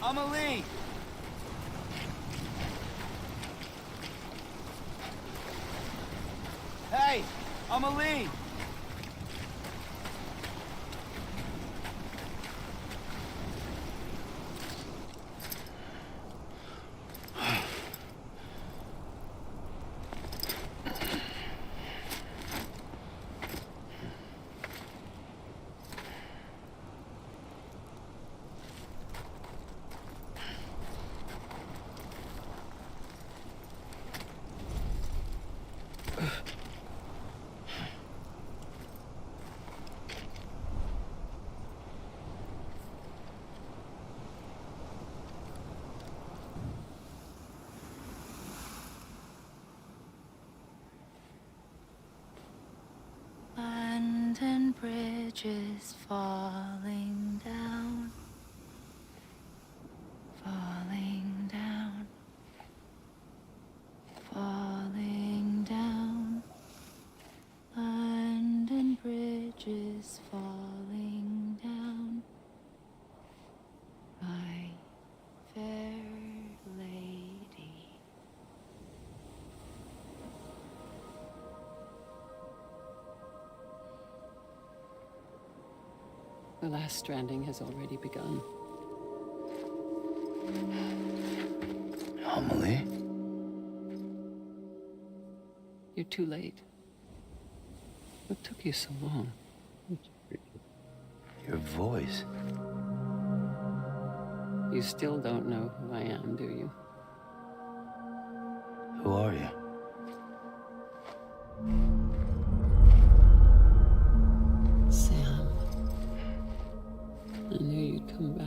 Amelie! Hey, Amelie! London Bridge is falling down, falling down, falling down. London Bridge is falling down, my fair lady. The last stranding has already begun. Amelie? You're too late. What took you so long? Your voice. You still don't know who I am, do you? Who are you? Sam. I knew you'd come back.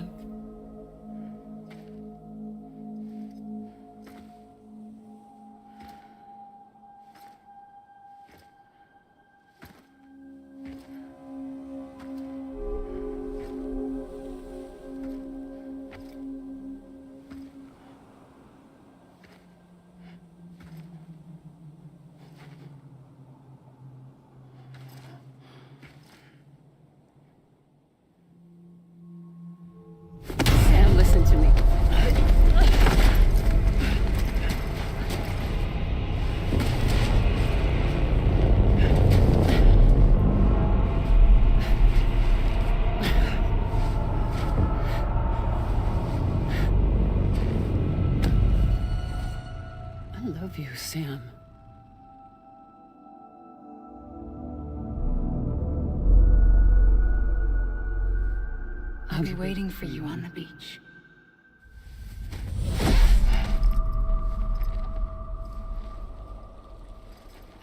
Sam, listen to me. I love you, Sam. I'll be waiting for you on the beach.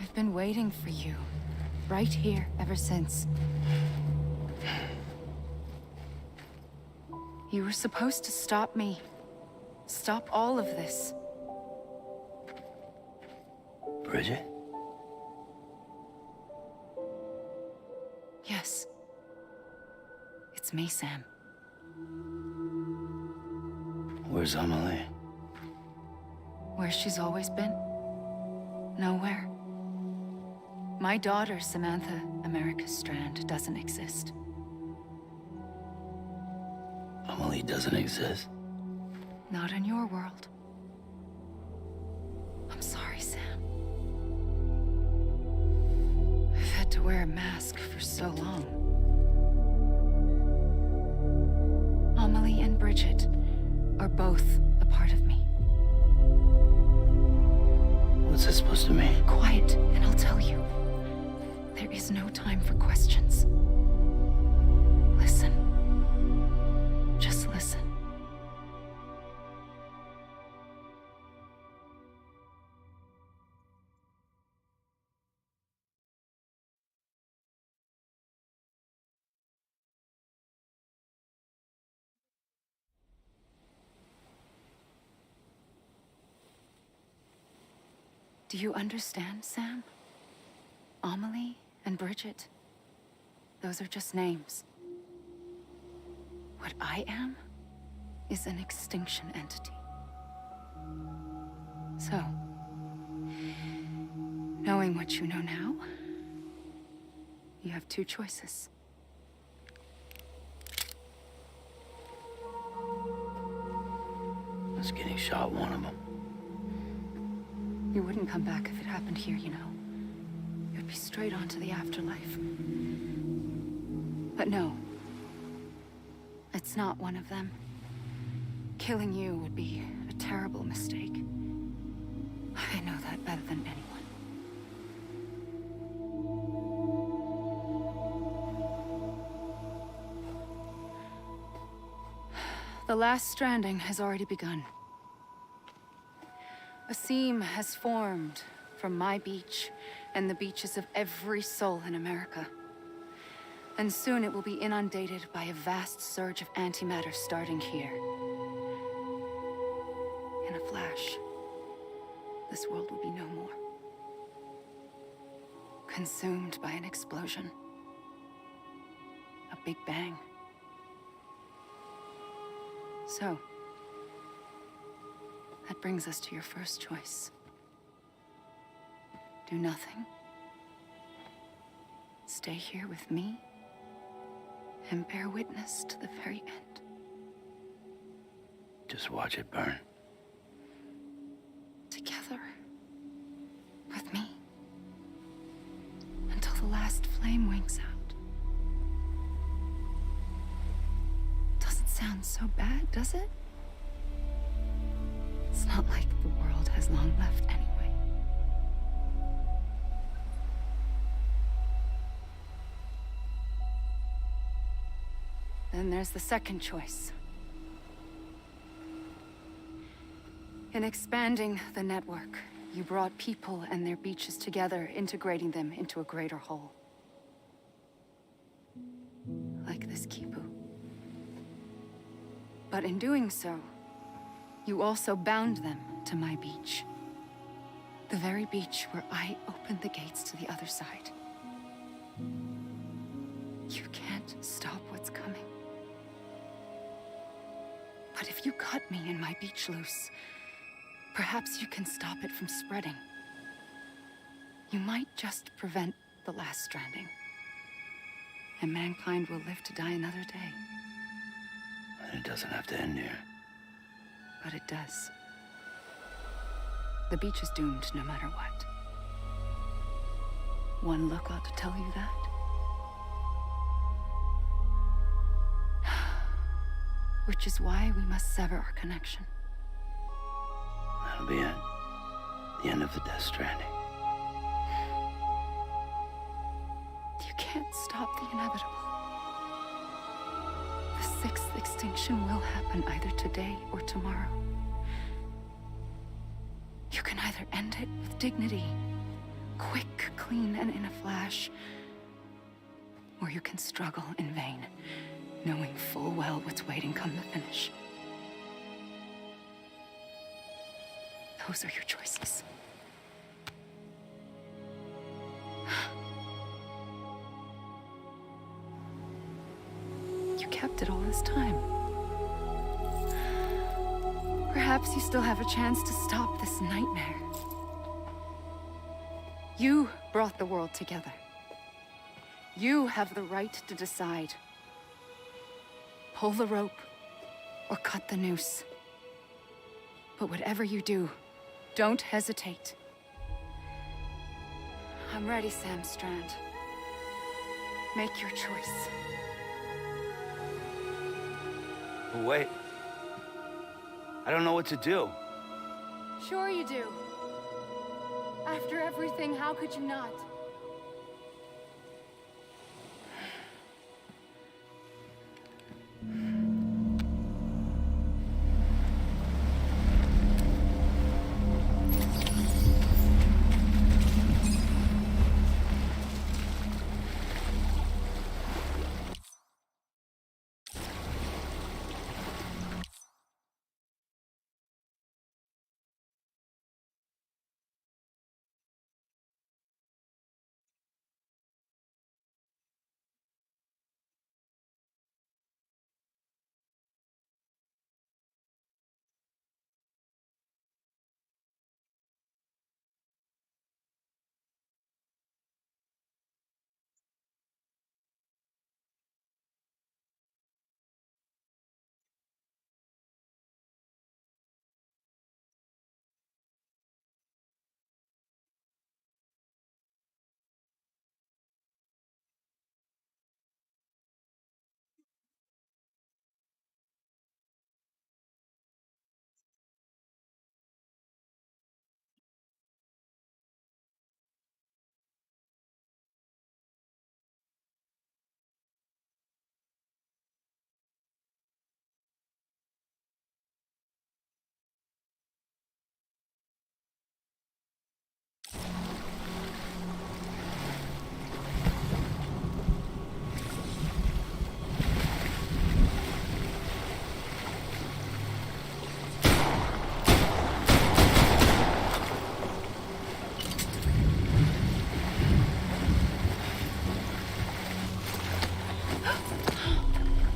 I've been waiting for you, right here, ever since. You were supposed to stop me. Stop all of this. Bridget? Yes. It's me, Sam. Where's Amelie? Where she's always been. Nowhere. My daughter, Samantha America Strand, doesn't exist. Amelie doesn't exist? Not in your world. I'm sorry, Sam. I've had to wear a mask for so long. Amelie and Bridget are both a part of me. What's that supposed to mean? Quiet, and I'll tell you. There is no time for questions. Listen. Just listen. Do you understand, Sam? Amelie and Bridget, those are just names. What I am is an extinction entity. So, knowing what you know now, you have two choices. Was getting shot one of them. You wouldn't come back if it happened here, you know. You'd be straight on to the afterlife. But no. It's not one of them. Killing you would be a terrible mistake. I know that better than anyone. The last stranding has already begun. A seam has formed from my beach and the beaches of every soul in America. And soon it will be inundated by a vast surge of antimatter starting here. In a flash, this world will be no more. Consumed by an explosion. A big bang. So, that brings us to your first choice. Do nothing. Stay here with me and bear witness to the very end. Just watch it burn. Together. With me. Until the last flame winks out. Doesn't sound so bad, does it? It's not like the world has long left anyway. Then there's the second choice. In expanding the network, you brought people and their beaches together, integrating them into a greater whole. Like this Kipu. But in doing so, you also bound them to my beach. The very beach where I opened the gates to the other side. You can't stop what's coming. But if you cut me and my beach loose, perhaps you can stop it from spreading. You might just prevent the last stranding. And mankind will live to die another day. And it doesn't have to end here. But it does. The beach is doomed no matter what. One look ought to tell you that. Which is why we must sever our connection. That'll be it. The end of the Death Stranding. You can't stop the inevitable. The sixth extinction will happen either today or tomorrow. You can either end it with dignity, quick, clean, and in a flash. Or you can struggle in vain, knowing full well what's waiting come the finish. Those are your choices. You kept it all this time. Perhaps you still have a chance to stop this nightmare. You brought the world together. You have the right to decide. Pull the rope or cut the noose. But whatever you do, don't hesitate. I'm ready, Sam Strand. Make your choice. But wait. I don't know what to do. Sure you do. After everything, how could you not?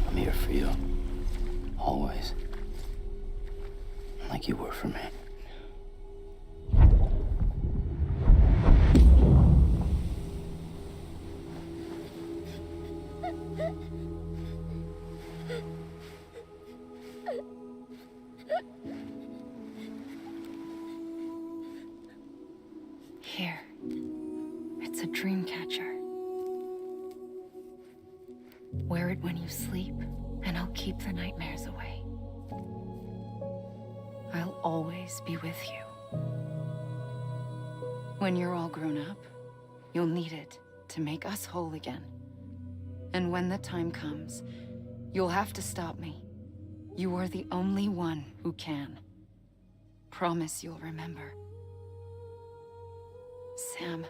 I'm here for you. Always. Like you were for me. Here. It's a dream catcher. Wear it when you sleep, and I'll keep the nightmares away. I'll always be with you. When you're all grown up, you'll need it to make us whole again. And when the time comes, you'll have to stop me. You are the only one who can. Promise you'll remember. Sam,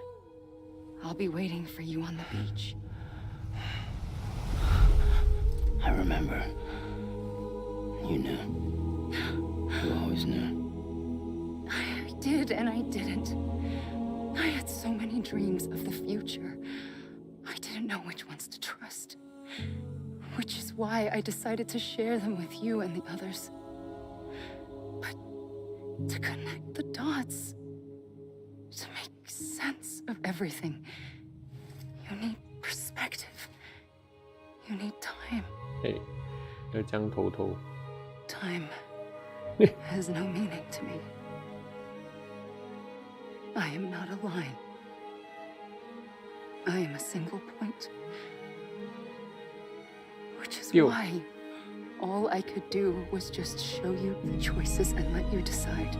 I'll be waiting for you on the beach. I remember. You knew. You always knew. I did and I didn't. I had so many dreams of the future. I didn't know which ones to trust. Which is why I decided to share them with you and the others. But to connect the dots, to make sense of everything, you need perspective. You need time. Hey, 要将头头 Time has no meaning to me. I am not a line. I am a single point. Which is why all I could do was just show you the choices and let you decide.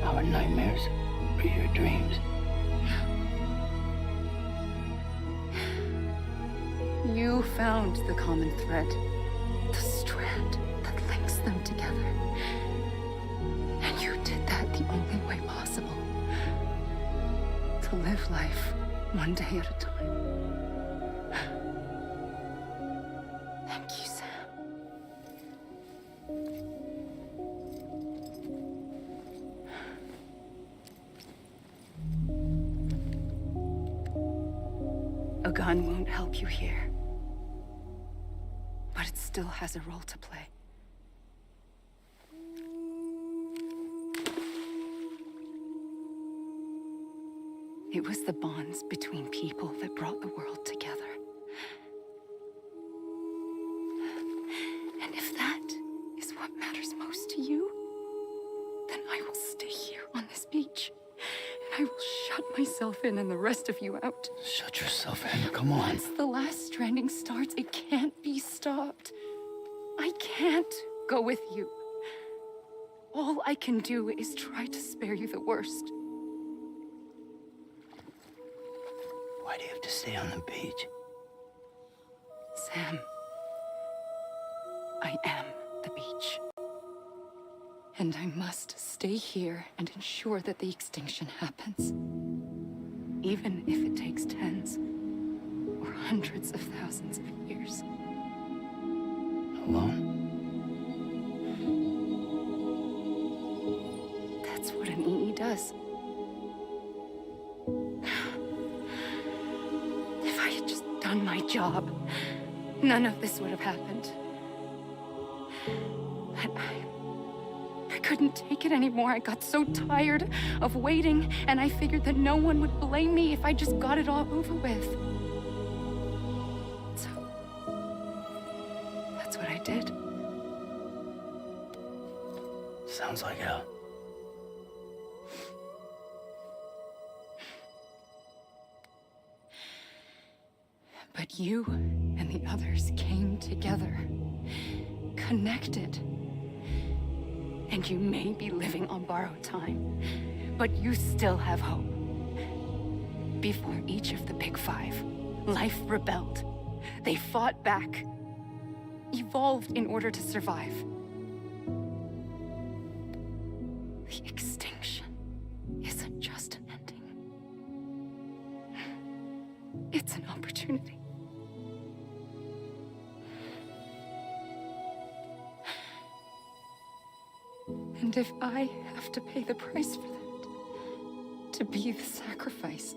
Our nightmares or your dreams? You found the common thread, the strand that links them together. And you did that the only way possible. to live life one day at a time. Thank you, Sam. A gun won't help you here, but it still has a role to play. It was the bonds between people that brought the world together. And if that is what matters most to you, then I will stay here on this beach. And I will shut myself in and the rest of you out. Shut yourself in, come on. Once the last stranding starts, it can't be stopped. I can't go with you. All I can do is try to spare you the worst. Why do you have to stay on the beach? Sam, I am the beach. And I must stay here and ensure that the extinction happens. Even if it takes tens or hundreds of thousands of years. Alone? That's what an EE does. If I had just done my job, none of this would have happened. But I couldn't take it anymore. I got so tired of waiting, and I figured that no one would blame me if I just got it all over with. So, that's what I did. Sounds like hell. But you and the others came together, connected. And you may be living on borrowed time, but you still have hope. Before each of the Big Five, life rebelled. They fought back, evolved in order to survive. The extinction isn't just an ending. It's an opportunity. And if I have to pay the price for that, to be the sacrifice,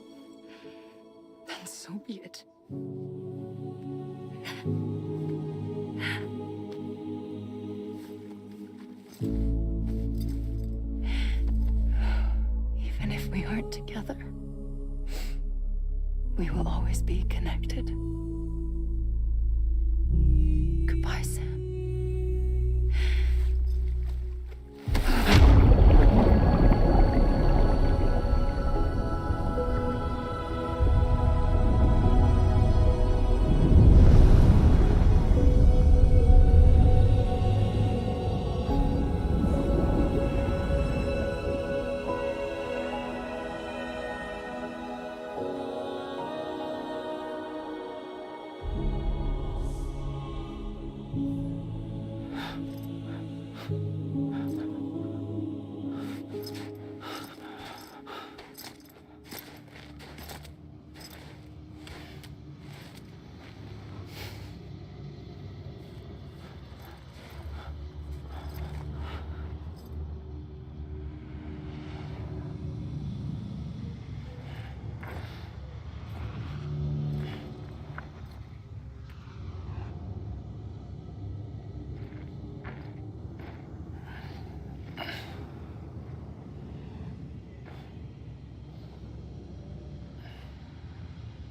then so be it. Even if we aren't together, we will always be connected. Goodbye, Sam.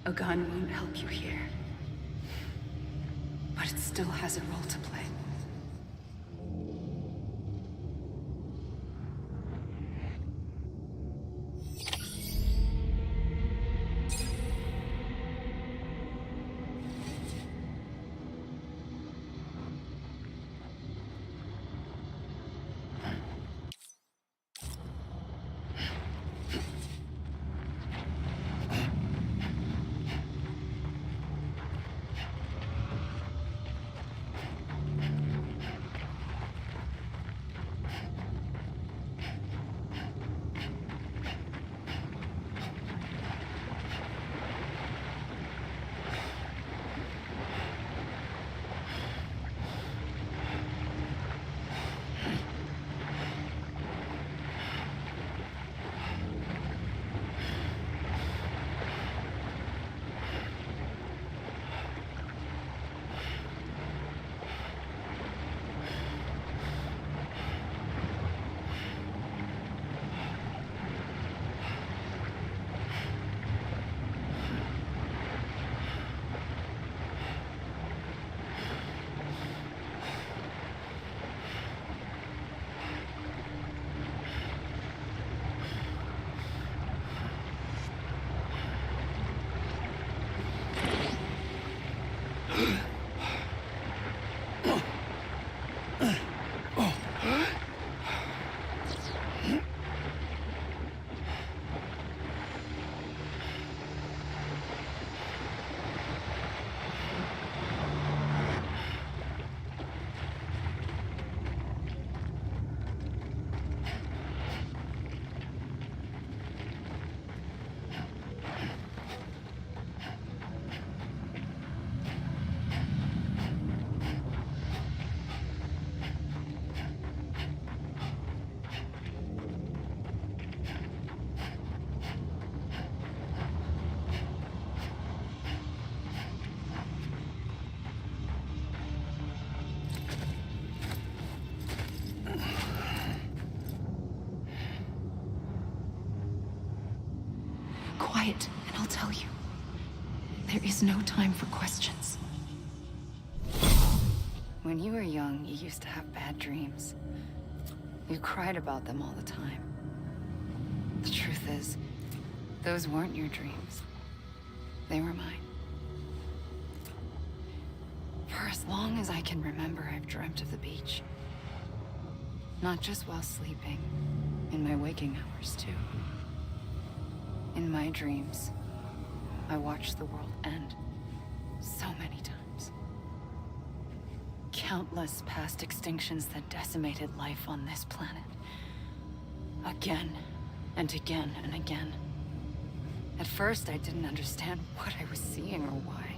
A gun won't help you here, but it still has a role to play. quiet, and I'll tell you. There is no time for questions. When you were young, you used to have bad dreams. You cried about them all the time. The truth is, those weren't your dreams. They were mine. For as long as I can remember, I've dreamt of the beach. Not just while sleeping, in my waking hours too. In my dreams, I watched the world end so many times. Countless past extinctions that decimated life on this planet. Again, and again, and again. At first, I didn't understand what I was seeing or why.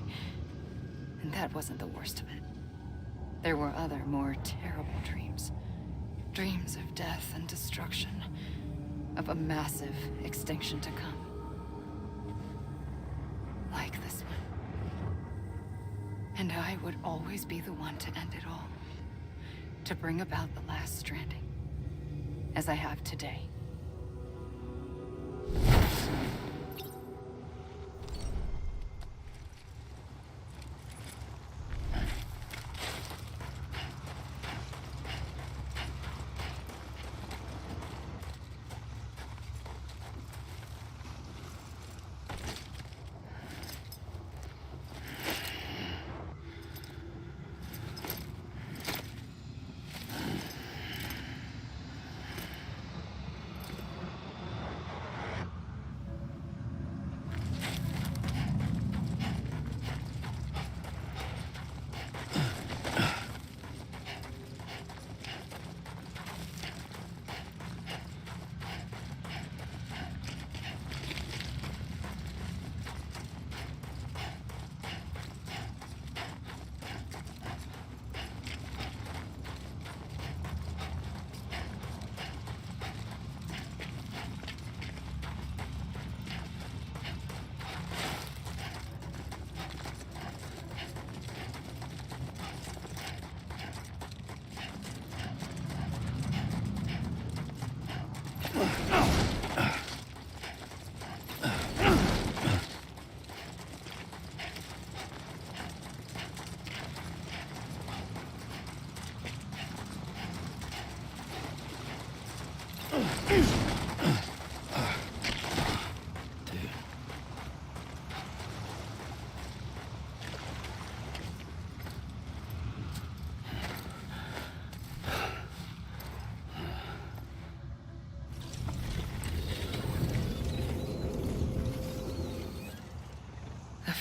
And that wasn't the worst of it. There were other, more terrible dreams. Dreams of death and destruction. Of a massive extinction to come. Like this one. And I would always be the one to end it all. To bring about the last stranding. As I have today.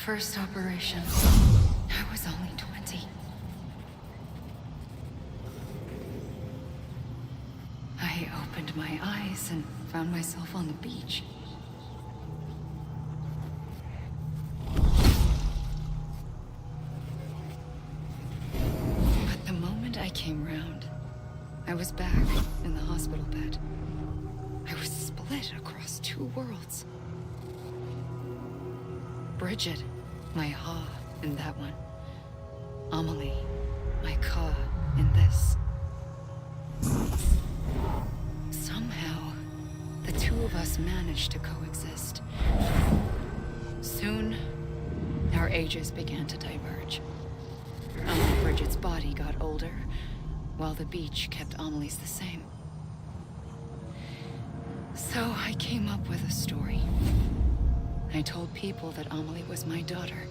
First operation, I was only 20. I opened my eyes and found myself on the beach. But the moment I came round, I was back in the hospital bed. I was split across two worlds. Bridget, my Ha in that one. Amelie, my Ka in this. Somehow, the two of us managed to coexist. Soon, our ages began to diverge. Bridget's body got older, while the beach kept Amelie's the same. So I came up with a story. I told people that Amelie was my daughter.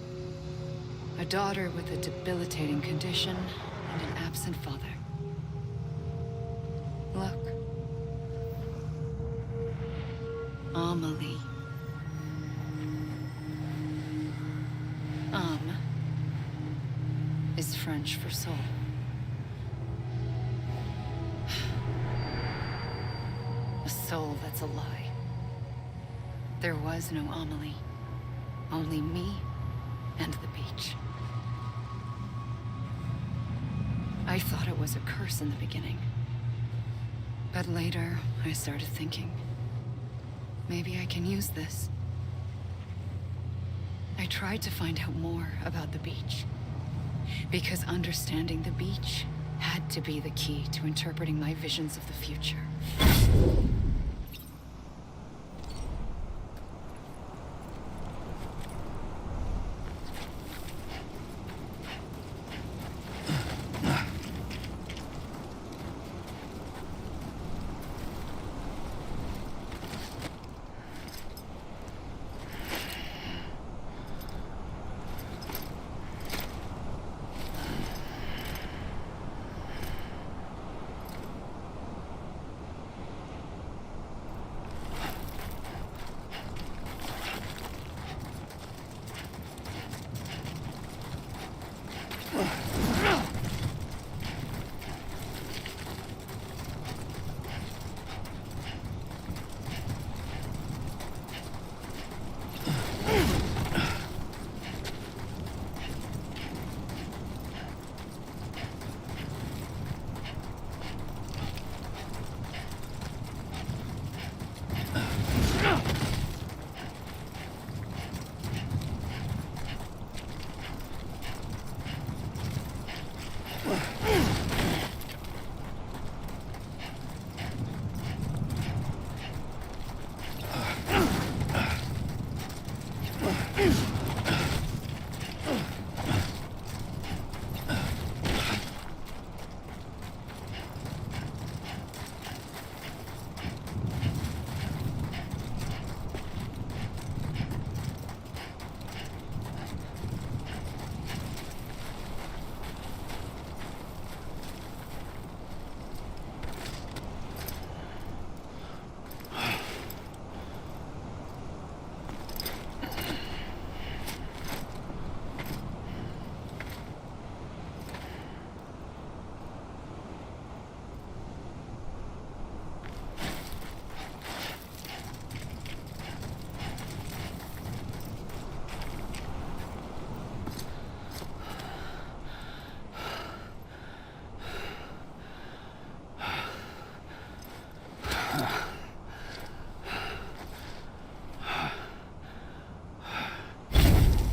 A daughter with a debilitating condition and an absent father. Look. Amelie. Âme is French for soul. A soul that's a lie. There was no Amelie. Only me and the beach. I thought it was a curse in the beginning. But later, I started thinking, maybe I can use this. I tried to find out more about the beach. Because understanding the beach had to be the key to interpreting my visions of the future.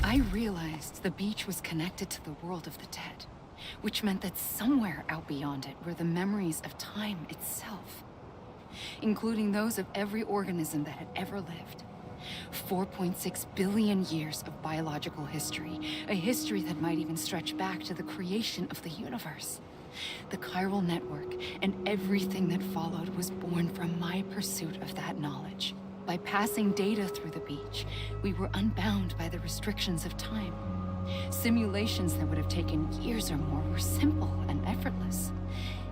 I realized the beach was connected to the world of the dead, which meant that somewhere out beyond it were the memories of time itself, including those of every organism that had ever lived. 4.6 billion years of biological history, a history that might even stretch back to the creation of the universe. The chiral network and everything that followed was born from my pursuit of that knowledge. By passing data through the beach, we were unbound by the restrictions of time. Simulations that would have taken years or more were simple and effortless.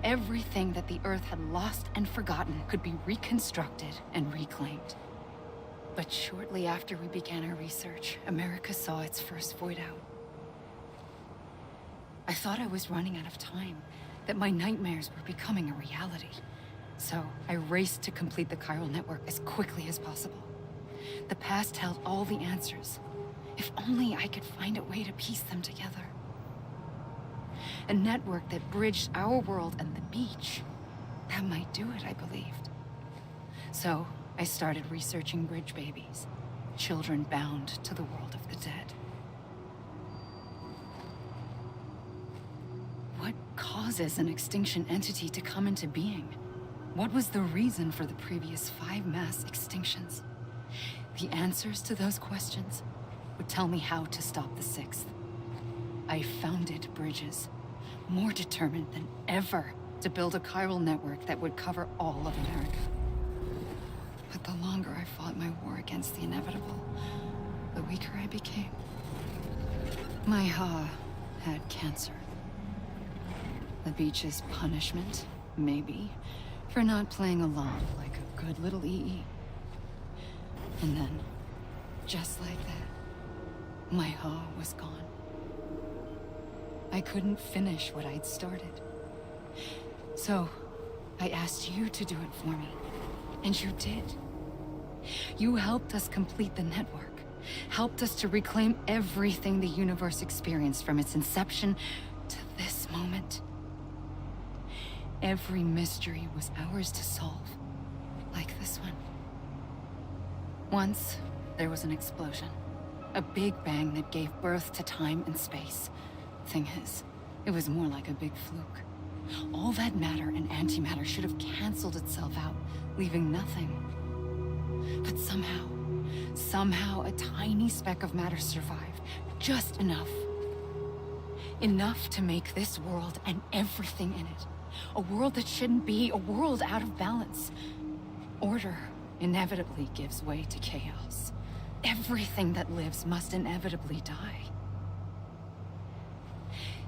Everything that the Earth had lost and forgotten could be reconstructed and reclaimed. But shortly after we began our research, America saw its first void out. I thought I was running out of time, that my nightmares were becoming a reality. So I raced to complete the chiral network as quickly as possible. The past held all the answers. If only I could find a way to piece them together. A network that bridged our world and the beach. That might do it, I believed. So I started researching bridge babies, children bound to the world of the dead. What causes an extinction entity to come into being? What was the reason for the previous 5 mass extinctions? The answers to those questions would tell me how to stop the 6th. I founded Bridges, more determined than ever to build a chiral network that would cover all of America. But the longer I fought my war against the inevitable, the weaker I became. My Ha had cancer. The beach's punishment, maybe, for not playing along like a good little EE. And then, just like that, my Ha was gone. I couldn't finish what I'd started. So, I asked you to do it for me, and you did. You helped us complete the network, helped us to reclaim everything the universe experienced from its inception to this moment. Every mystery was ours to solve, like this one. Once, there was an explosion. A big bang that gave birth to time and space. Thing is, it was more like a big fluke. All that matter and antimatter should have canceled itself out, leaving nothing. But somehow a tiny speck of matter survived. Just enough. Enough to make this world and everything in it. A world that shouldn't be, a world out of balance. Order inevitably gives way to chaos. Everything that lives must inevitably die.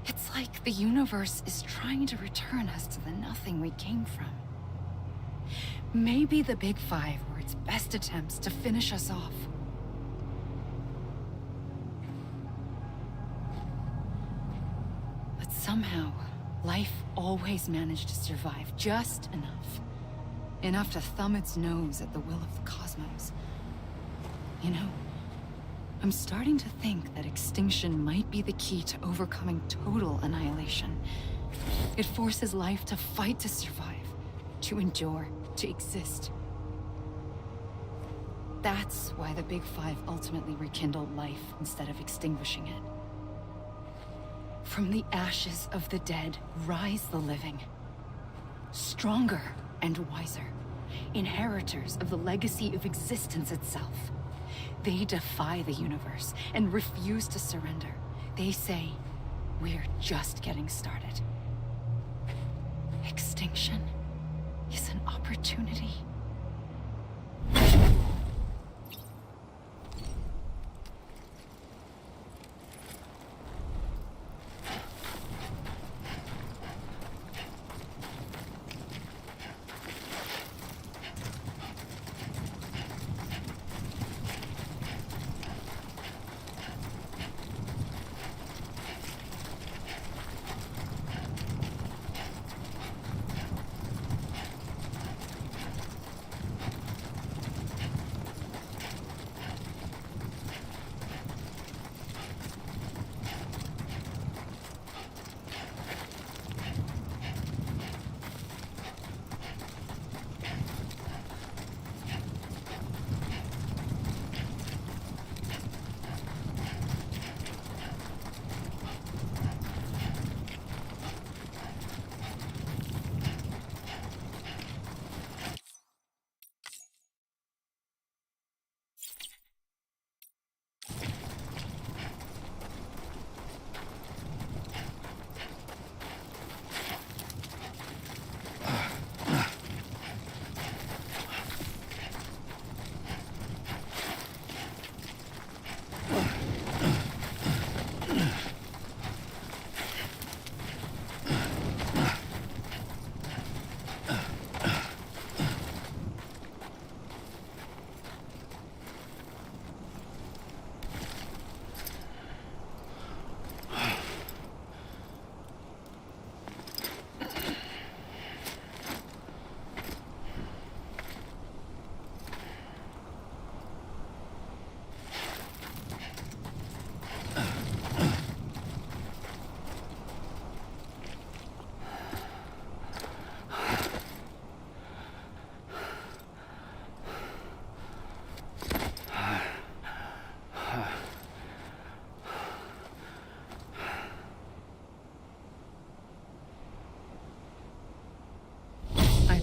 It's like the universe is trying to return us to the nothing we came from. Maybe the Big Five were its best attempts to finish us off. But somehow, life always managed to survive just enough. Enough to thumb its nose at the will of the cosmos. You know, I'm starting to think that extinction might be the key to overcoming total annihilation. It forces life to fight to survive, to endure, to exist. That's why the Big Five ultimately rekindled life instead of extinguishing it. From the ashes of the dead rise the living. Stronger and wiser. Inheritors of the legacy of existence itself. They defy the universe and refuse to surrender. They say, we're just getting started. Extinction is an opportunity.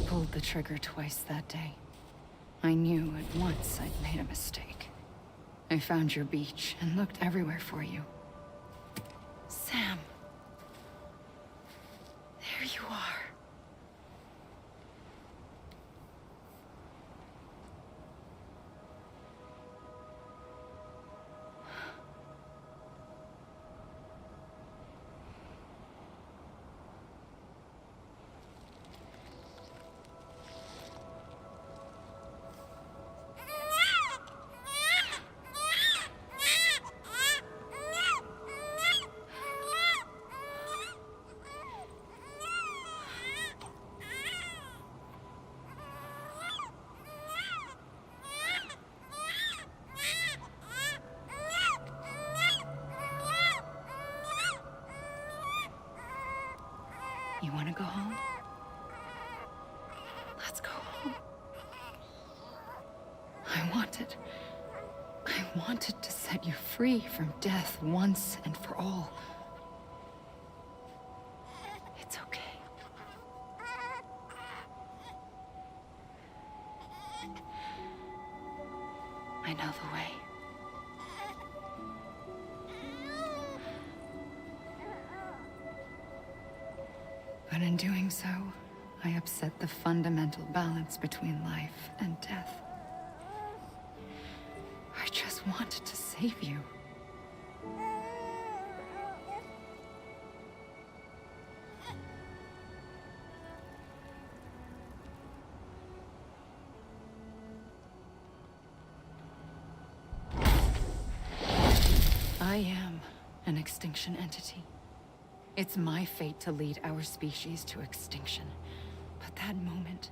Pulled the trigger twice that day. I knew at once I'd made a mistake. I found your beach and looked everywhere for you. Sam. There you are. You want to go home? Let's go home. I wanted to set you free from death once and for all. It's okay. I know the way. But in doing so, I upset the fundamental balance between life and death. I just wanted to save you. I am an extinction entity. It's my fate to lead our species to extinction. But that moment,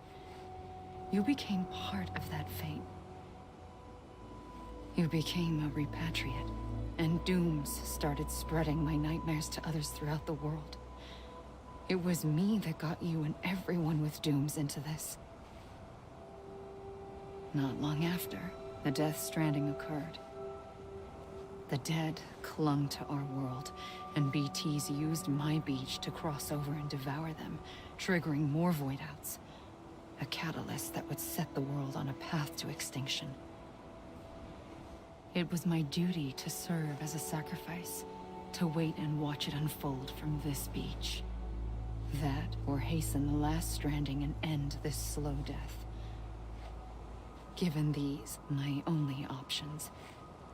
you became part of that fate. You became a repatriate, and dooms started spreading my nightmares to others throughout the world. It was me that got you and everyone with dooms into this. Not long after, the Death Stranding occurred. The dead clung to our world, and BTs used my beach to cross over and devour them, triggering more void outs. A catalyst that would set the world on a path to extinction. It was my duty to serve as a sacrifice, to wait and watch it unfold from this beach. That, or hasten the last stranding and end this slow death. Given these, my only options,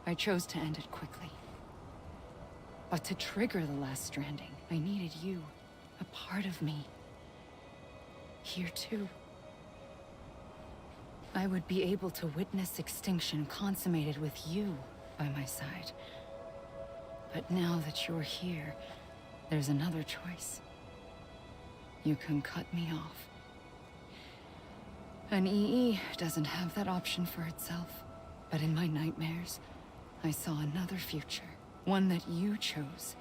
I chose to end it quickly. But to trigger the last stranding, I needed you, a part of me. Here too. I would be able to witness extinction consummated with you by my side. But now that you're here, there's another choice. You can cut me off. An EE doesn't have that option for itself. But in my nightmares, I saw another future. One that you chose.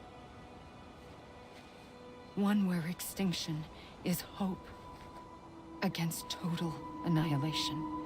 One where extinction is hope against total annihilation.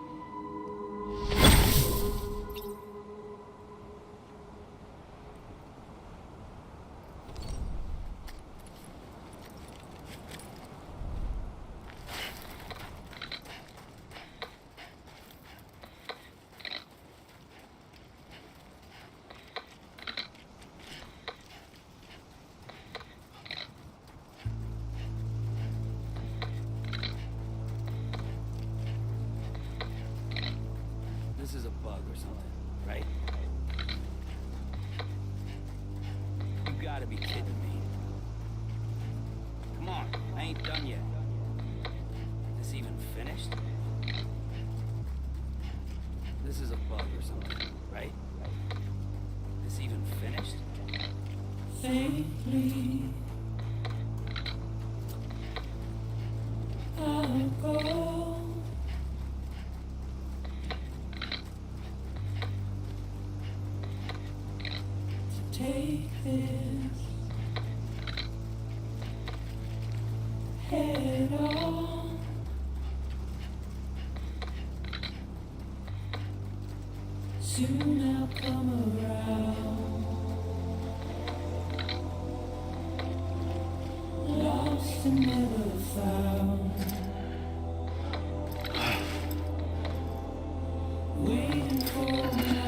This is a bug or something, right? You gotta be kidding me. Come on, I ain't done yet. This even finished? This is a bug or something, right? This even finished? Faintly, I'll go. Take this head on. Soon I'll come around. Lost and never found. Waiting for my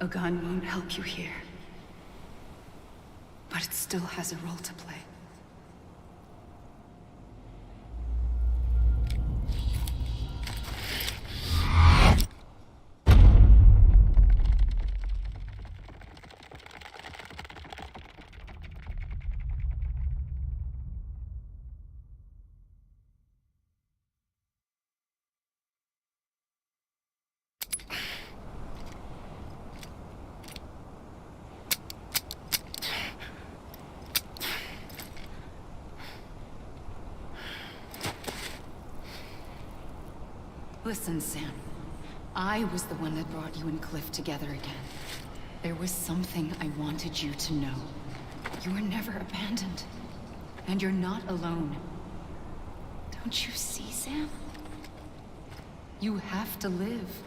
gun won't help you here. But it still has a role to play. Listen, Sam. I was the one that brought you and Cliff together again. There was something I wanted you to know. You were never abandoned. And you're not alone. Don't you see, Sam? You have to live.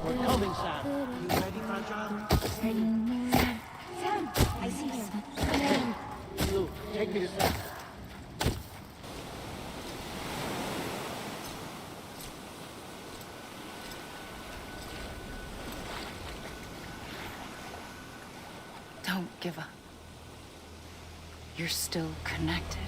We're coming, Sam. You ready, Fragile? Sam, I see him. Luke, take me to Sam. Don't give up. You're still connected.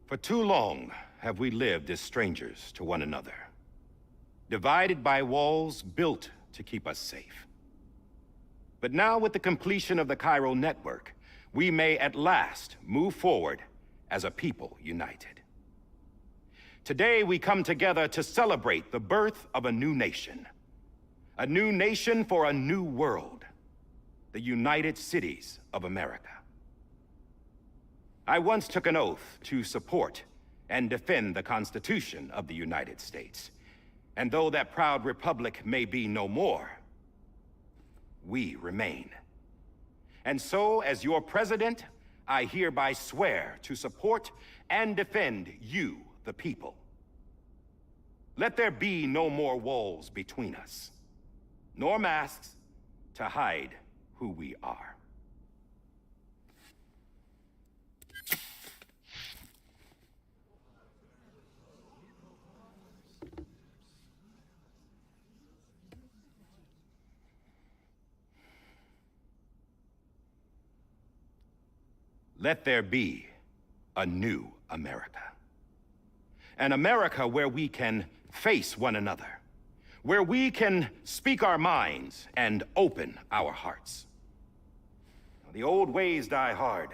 For too long have we lived as strangers to one another, divided by walls built to keep us safe. But now, with the completion of the Cairo network, we may at last move forward as a people united. Today, we come together to celebrate the birth of a new nation for a new world, the United Cities of America. I once took an oath to support and defend the Constitution of the United States. And though that proud republic may be no more, we remain. And so, as your president, I hereby swear to support and defend you, the people. Let there be no more walls between us, nor masks to hide who we are. Let there be a new America. An America where we can face one another, where we can speak our minds and open our hearts. The old ways die hard,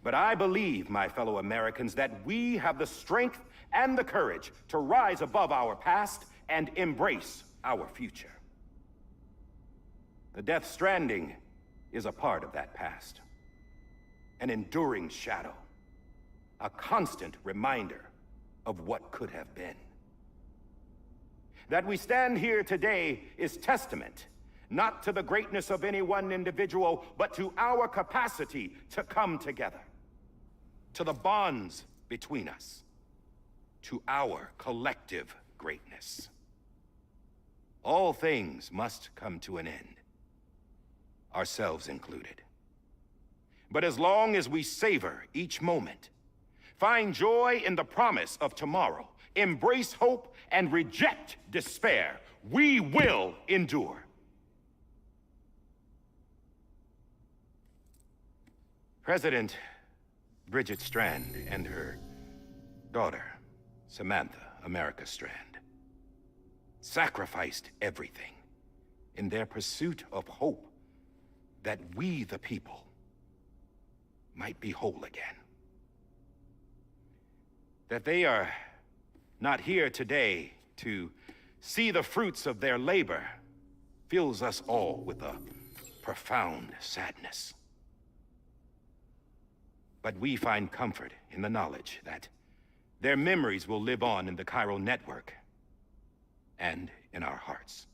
but I believe, my fellow Americans, that we have the strength and the courage to rise above our past and embrace our future. The Death Stranding is a part of that past. An enduring shadow, a constant reminder of what could have been. That we stand here today is testament, not to the greatness of any one individual, but to our capacity to come together, to the bonds between us, to our collective greatness. All things must come to an end, ourselves included. But as long as we savor each moment, find joy in the promise of tomorrow, embrace hope, and reject despair, we will endure. President Bridget Strand and her daughter, Samantha America Strand, sacrificed everything in their pursuit of hope that we, the people, might be whole again. That they are not here today to see the fruits of their labor fills us all with a profound sadness. But we find comfort in the knowledge that their memories will live on in the chiral network and in our hearts.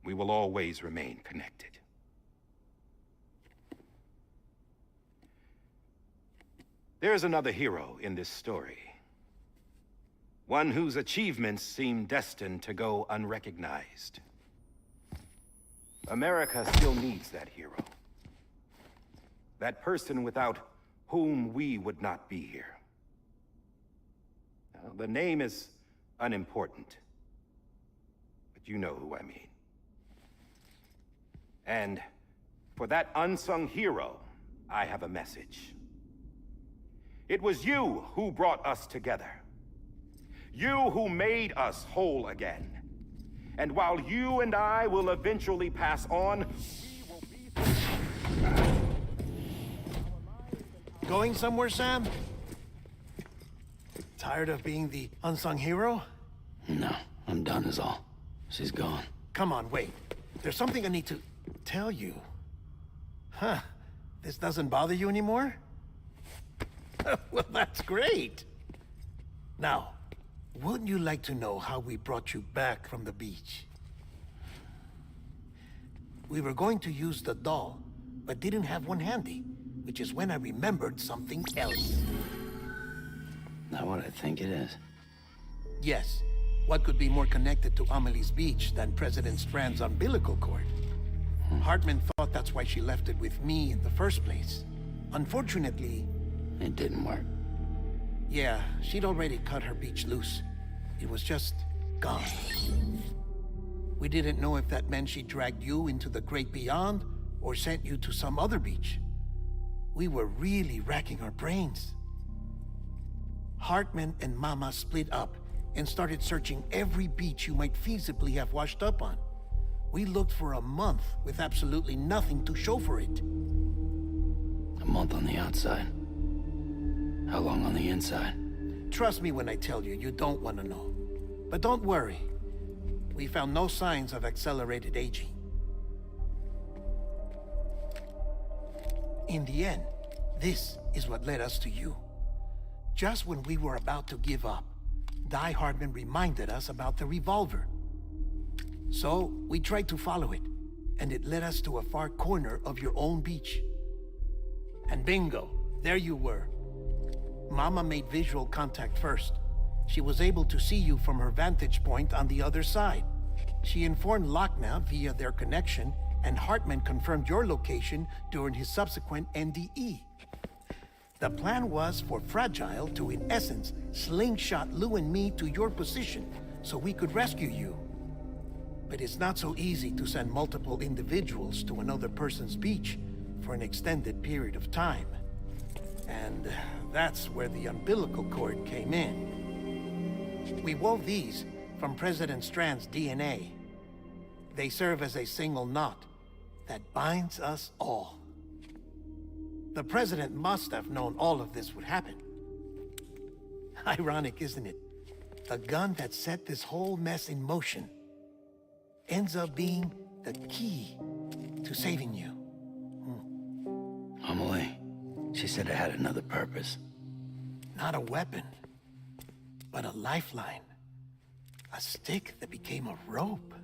We will always remain connected. There's another hero in this story. One whose achievements seem destined to go unrecognized. America still needs that hero. That person without whom we would not be here. Now, the name is unimportant, but you know who I mean. And for that unsung hero, I have a message. It was you who brought us together. You who made us whole again. And while you and I will eventually pass on, Going somewhere, Sam? Tired of being the unsung hero? No, I'm done is all. She's gone. Come on, wait. There's something I need to tell you. Huh. This doesn't bother you anymore? Well, that's great. Now, wouldn't you like to know how we brought you back from the beach? We were going to use the doll, but didn't have one handy, which is when I remembered something else. Not what I think it is. Yes. What could be more connected to Amelie's beach than President Strand's umbilical cord? Hartman thought that's why she left it with me in the first place. Unfortunately... It didn't work. Yeah, she'd already cut her beach loose. It was just gone. We didn't know if that meant she dragged you into the great beyond or sent you to some other beach. We were really racking our brains. Hartman and Mama split up and started searching every beach you might feasibly have washed up on. We looked for a month with absolutely nothing to show for it. A month on the outside. How long on the inside? Trust me when I tell you, you don't want to know. But don't worry. We found no signs of accelerated aging. In the end, this is what led us to you. Just when we were about to give up, Die Hartman reminded us about the revolver. So, we tried to follow it, and it led us to a far corner of your own beach. And bingo, there you were. Mama made visual contact first. She was able to see you from her vantage point on the other side. She informed Lochner via their connection, and Hartman confirmed your location during his subsequent NDE. The plan was for Fragile to, in essence, slingshot Lou and me to your position so we could rescue you. But it's not so easy to send multiple individuals to another person's beach for an extended period of time. And that's where the umbilical cord came in. We wove these from President Strand's DNA. They serve as a single knot that binds us all. The President must have known all of this would happen. Ironic, isn't it? The gun that set this whole mess in motion ends up being the key to saving you. Amelie, she said it had another purpose. Not a weapon, but a lifeline. A stick that became a rope.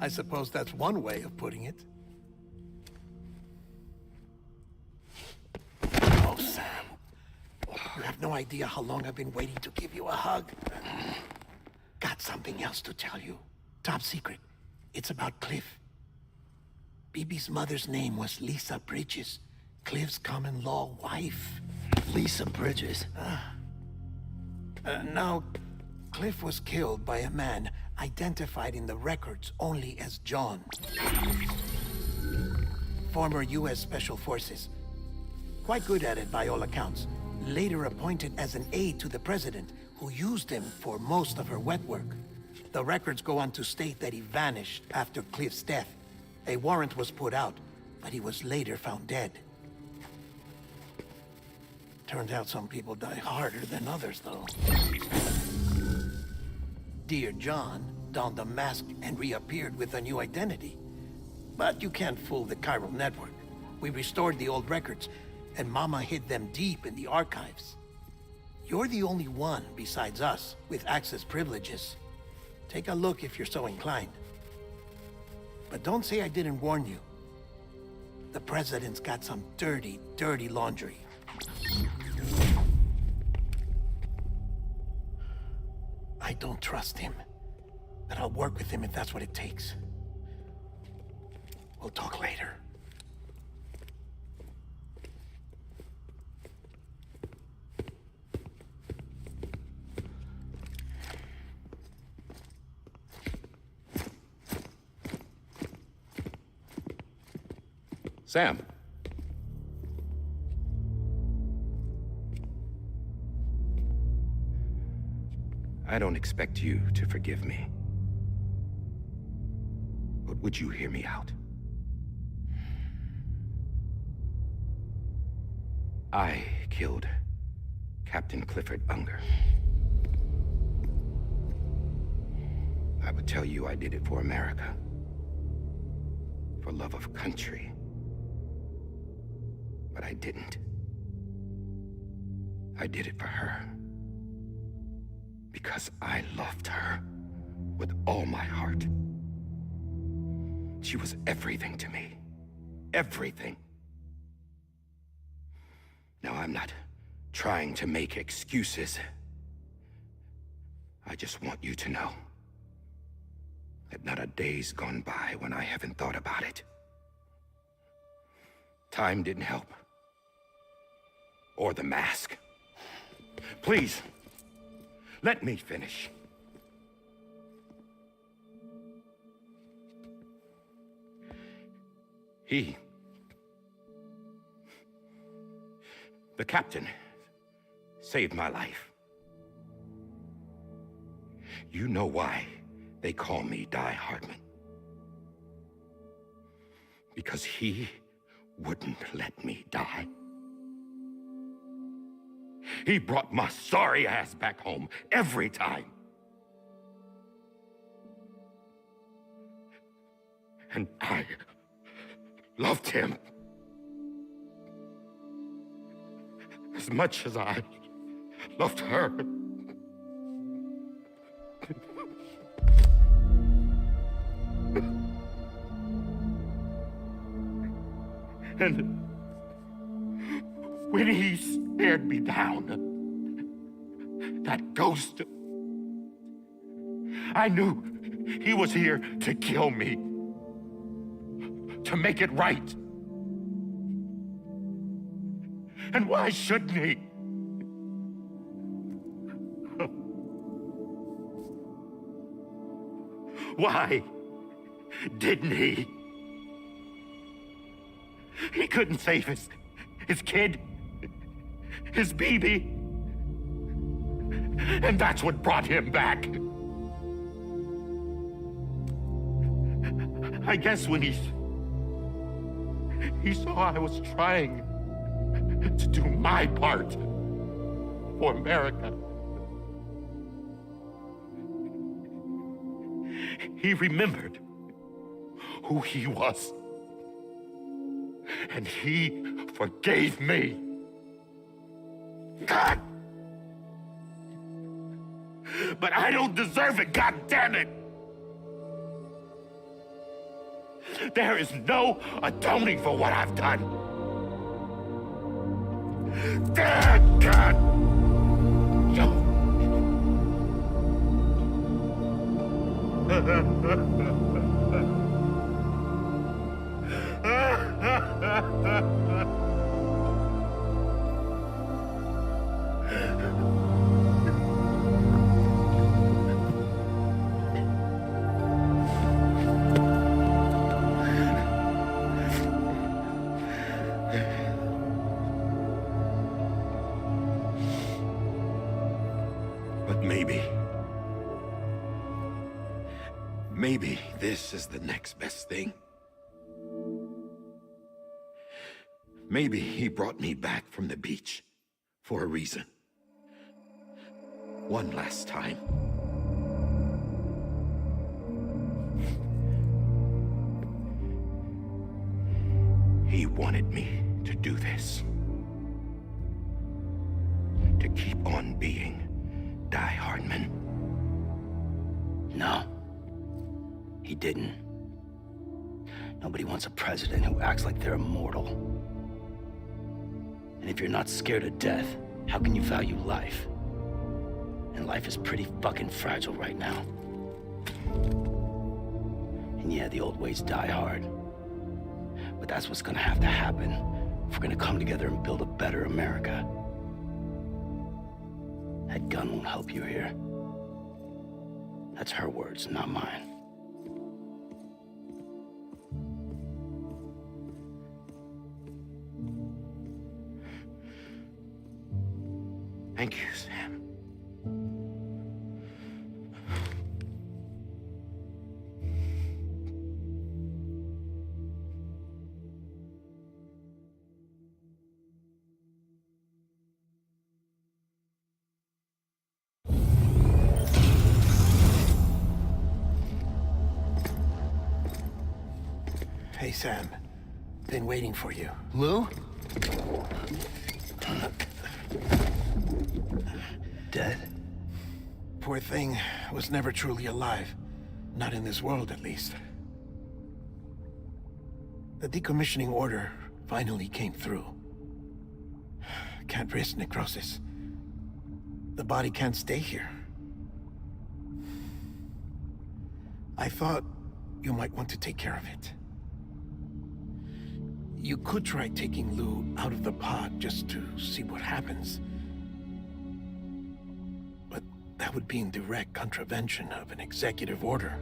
I suppose that's one way of putting it. Oh, Sam. You have no idea how long I've been waiting to give you a hug. Got something else to tell you. Top secret. It's about Cliff. Bibi's mother's name was Lisa Bridges, Cliff's common-law wife. Lisa Bridges? Now, Cliff was killed by a man identified in the records only as John. Former U.S. Special Forces. Quite good at it by all accounts. Later appointed as an aide to the president, who used him for most of her wet work. The records go on to state that he vanished after Cliff's death. A warrant was put out, but he was later found dead. Turns out some people die harder than others, though. Dear John donned a mask and reappeared with a new identity. But you can't fool the chiral network. We restored the old records, and Mama hid them deep in the archives. You're the only one besides us with access privileges. Take a look if you're so inclined. But don't say I didn't warn you. The President's got some dirty, dirty laundry. I don't trust him, but I'll work with him if that's what it takes. We'll talk later. Sam. I don't expect you to forgive me. But would you hear me out? I killed Captain Clifford Unger. I would tell you I did it for America. For love of country. But I didn't. I did it for her. Because I loved her with all my heart. She was everything to me. Everything. Now, I'm not trying to make excuses. I just want you to know that not a day's gone by when I haven't thought about it. Time didn't help. Or the mask. Please, let me finish. The captain, saved my life. You know why they call me Die Hardman. Because he wouldn't let me die. He brought my sorry ass back home every time. And I loved him as much as I loved her. And when he stared me down, that ghost, I knew he was here to kill me, to make it right. And why shouldn't he? Why didn't he? He couldn't save his kid, his baby. And that's what brought him back. I guess when he saw I was trying to do my part for America, he remembered who he was. And he forgave me. God! But I don't deserve it, God damn it! There is no atoning for what I've done. God! But maybe this is the next best thing. Maybe he brought me back from the beach for a reason. One last time. He wanted me to do this. To keep on being Die Hardman. No. He didn't. Nobody wants a president who acts like they're immortal. And if you're not scared of death, how can you value life? And life is pretty fucking fragile right now. And yeah, the old ways die hard. But that's what's gonna have to happen if we're gonna come together and build a better America. That gun won't help you here. That's her words, not mine. Thank you, Sam. Hey, Sam. Been waiting for you. Lou? Dead? Poor thing was never truly alive. Not in this world, at least. The decommissioning order finally came through. Can't risk necrosis. The body can't stay here. I thought you might want to take care of it. You could try taking Lou out of the pod just to see what happens. But that would be in direct contravention of an executive order.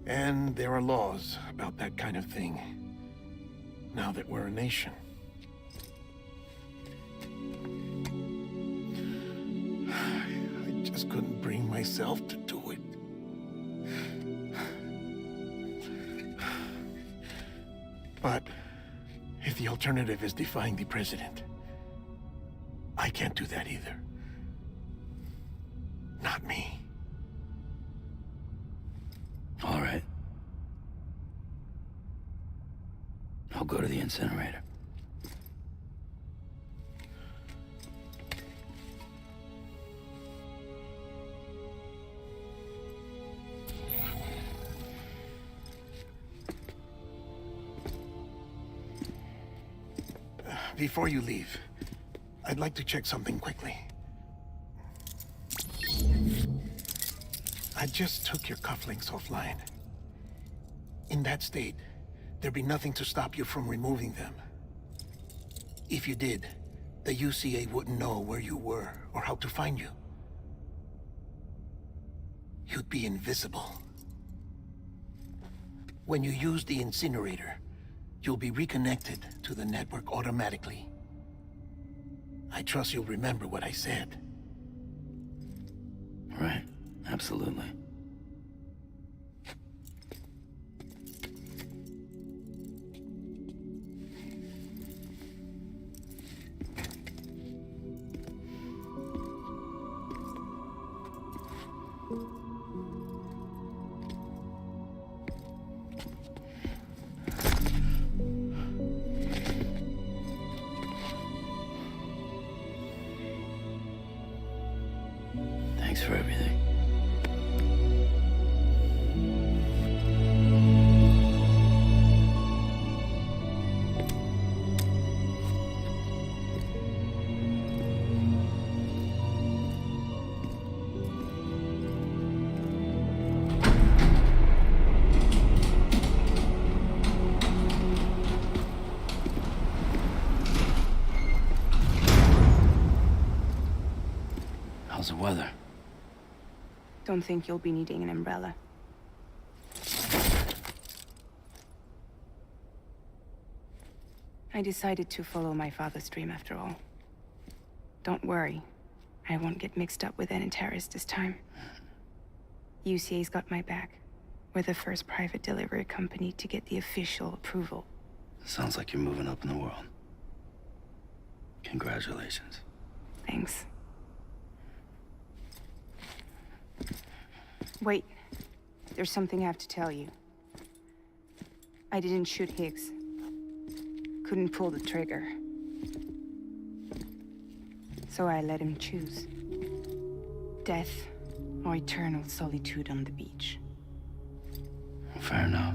And there are laws about that kind of thing, now that we're a nation. I just couldn't bring myself to do it. But if the alternative is defying the president, I can't do that either. Not me. All right. I'll go to the incinerator. Before you leave, I'd like to check something quickly. I just took your cufflinks offline. In that state, there'd be nothing to stop you from removing them. If you did, the UCA wouldn't know where you were or how to find you. You'd be invisible. When you use the incinerator, you'll be reconnected to the network automatically. I trust you'll remember what I said. Right, absolutely. Thanks for everything. How's the weather? Don't think you'll be needing an umbrella. I decided to follow my father's dream after all. Don't worry. I won't get mixed up with any terrorists this time. UCA's got my back. We're the first private delivery company to get the official approval. Sounds like you're moving up in the world. Congratulations. Thanks. Wait. There's something I have to tell you. I didn't shoot Higgs. Couldn't pull the trigger. So I let him choose. Death or eternal solitude on the beach. Fair enough.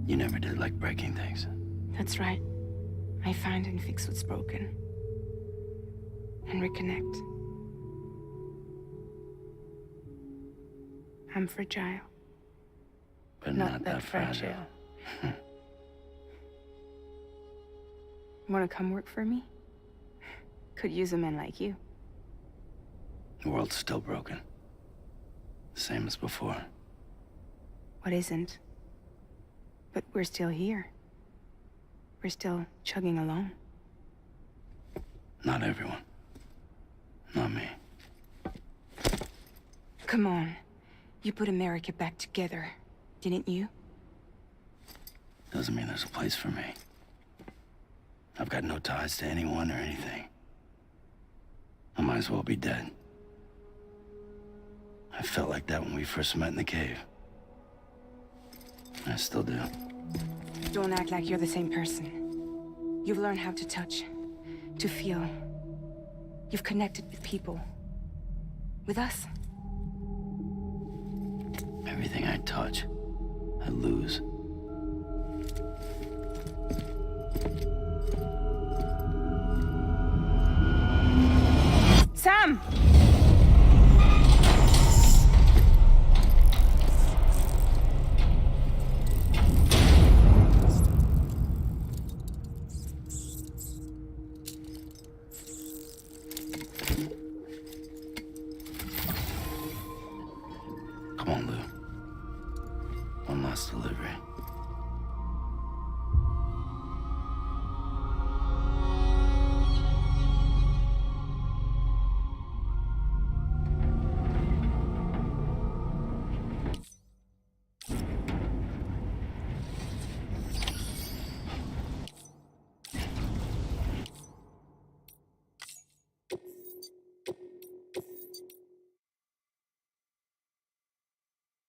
You never did like breaking things. That's right. I find and fix what's broken. And reconnect. I'm fragile. But not that fragile. Wanna come work for me? Could use a man like you. The world's still broken. Same as before. What isn't? But we're still here. We're still chugging along. Not everyone. Not me. Come on. You put America back together, didn't you? Doesn't mean there's a place for me. I've got no ties to anyone or anything. I might as well be dead. I felt like that when we first met in the cave. I still do. Don't act like you're the same person. You've learned how to touch, to feel. You've connected with people. With us. Everything I touch, I lose. Sam!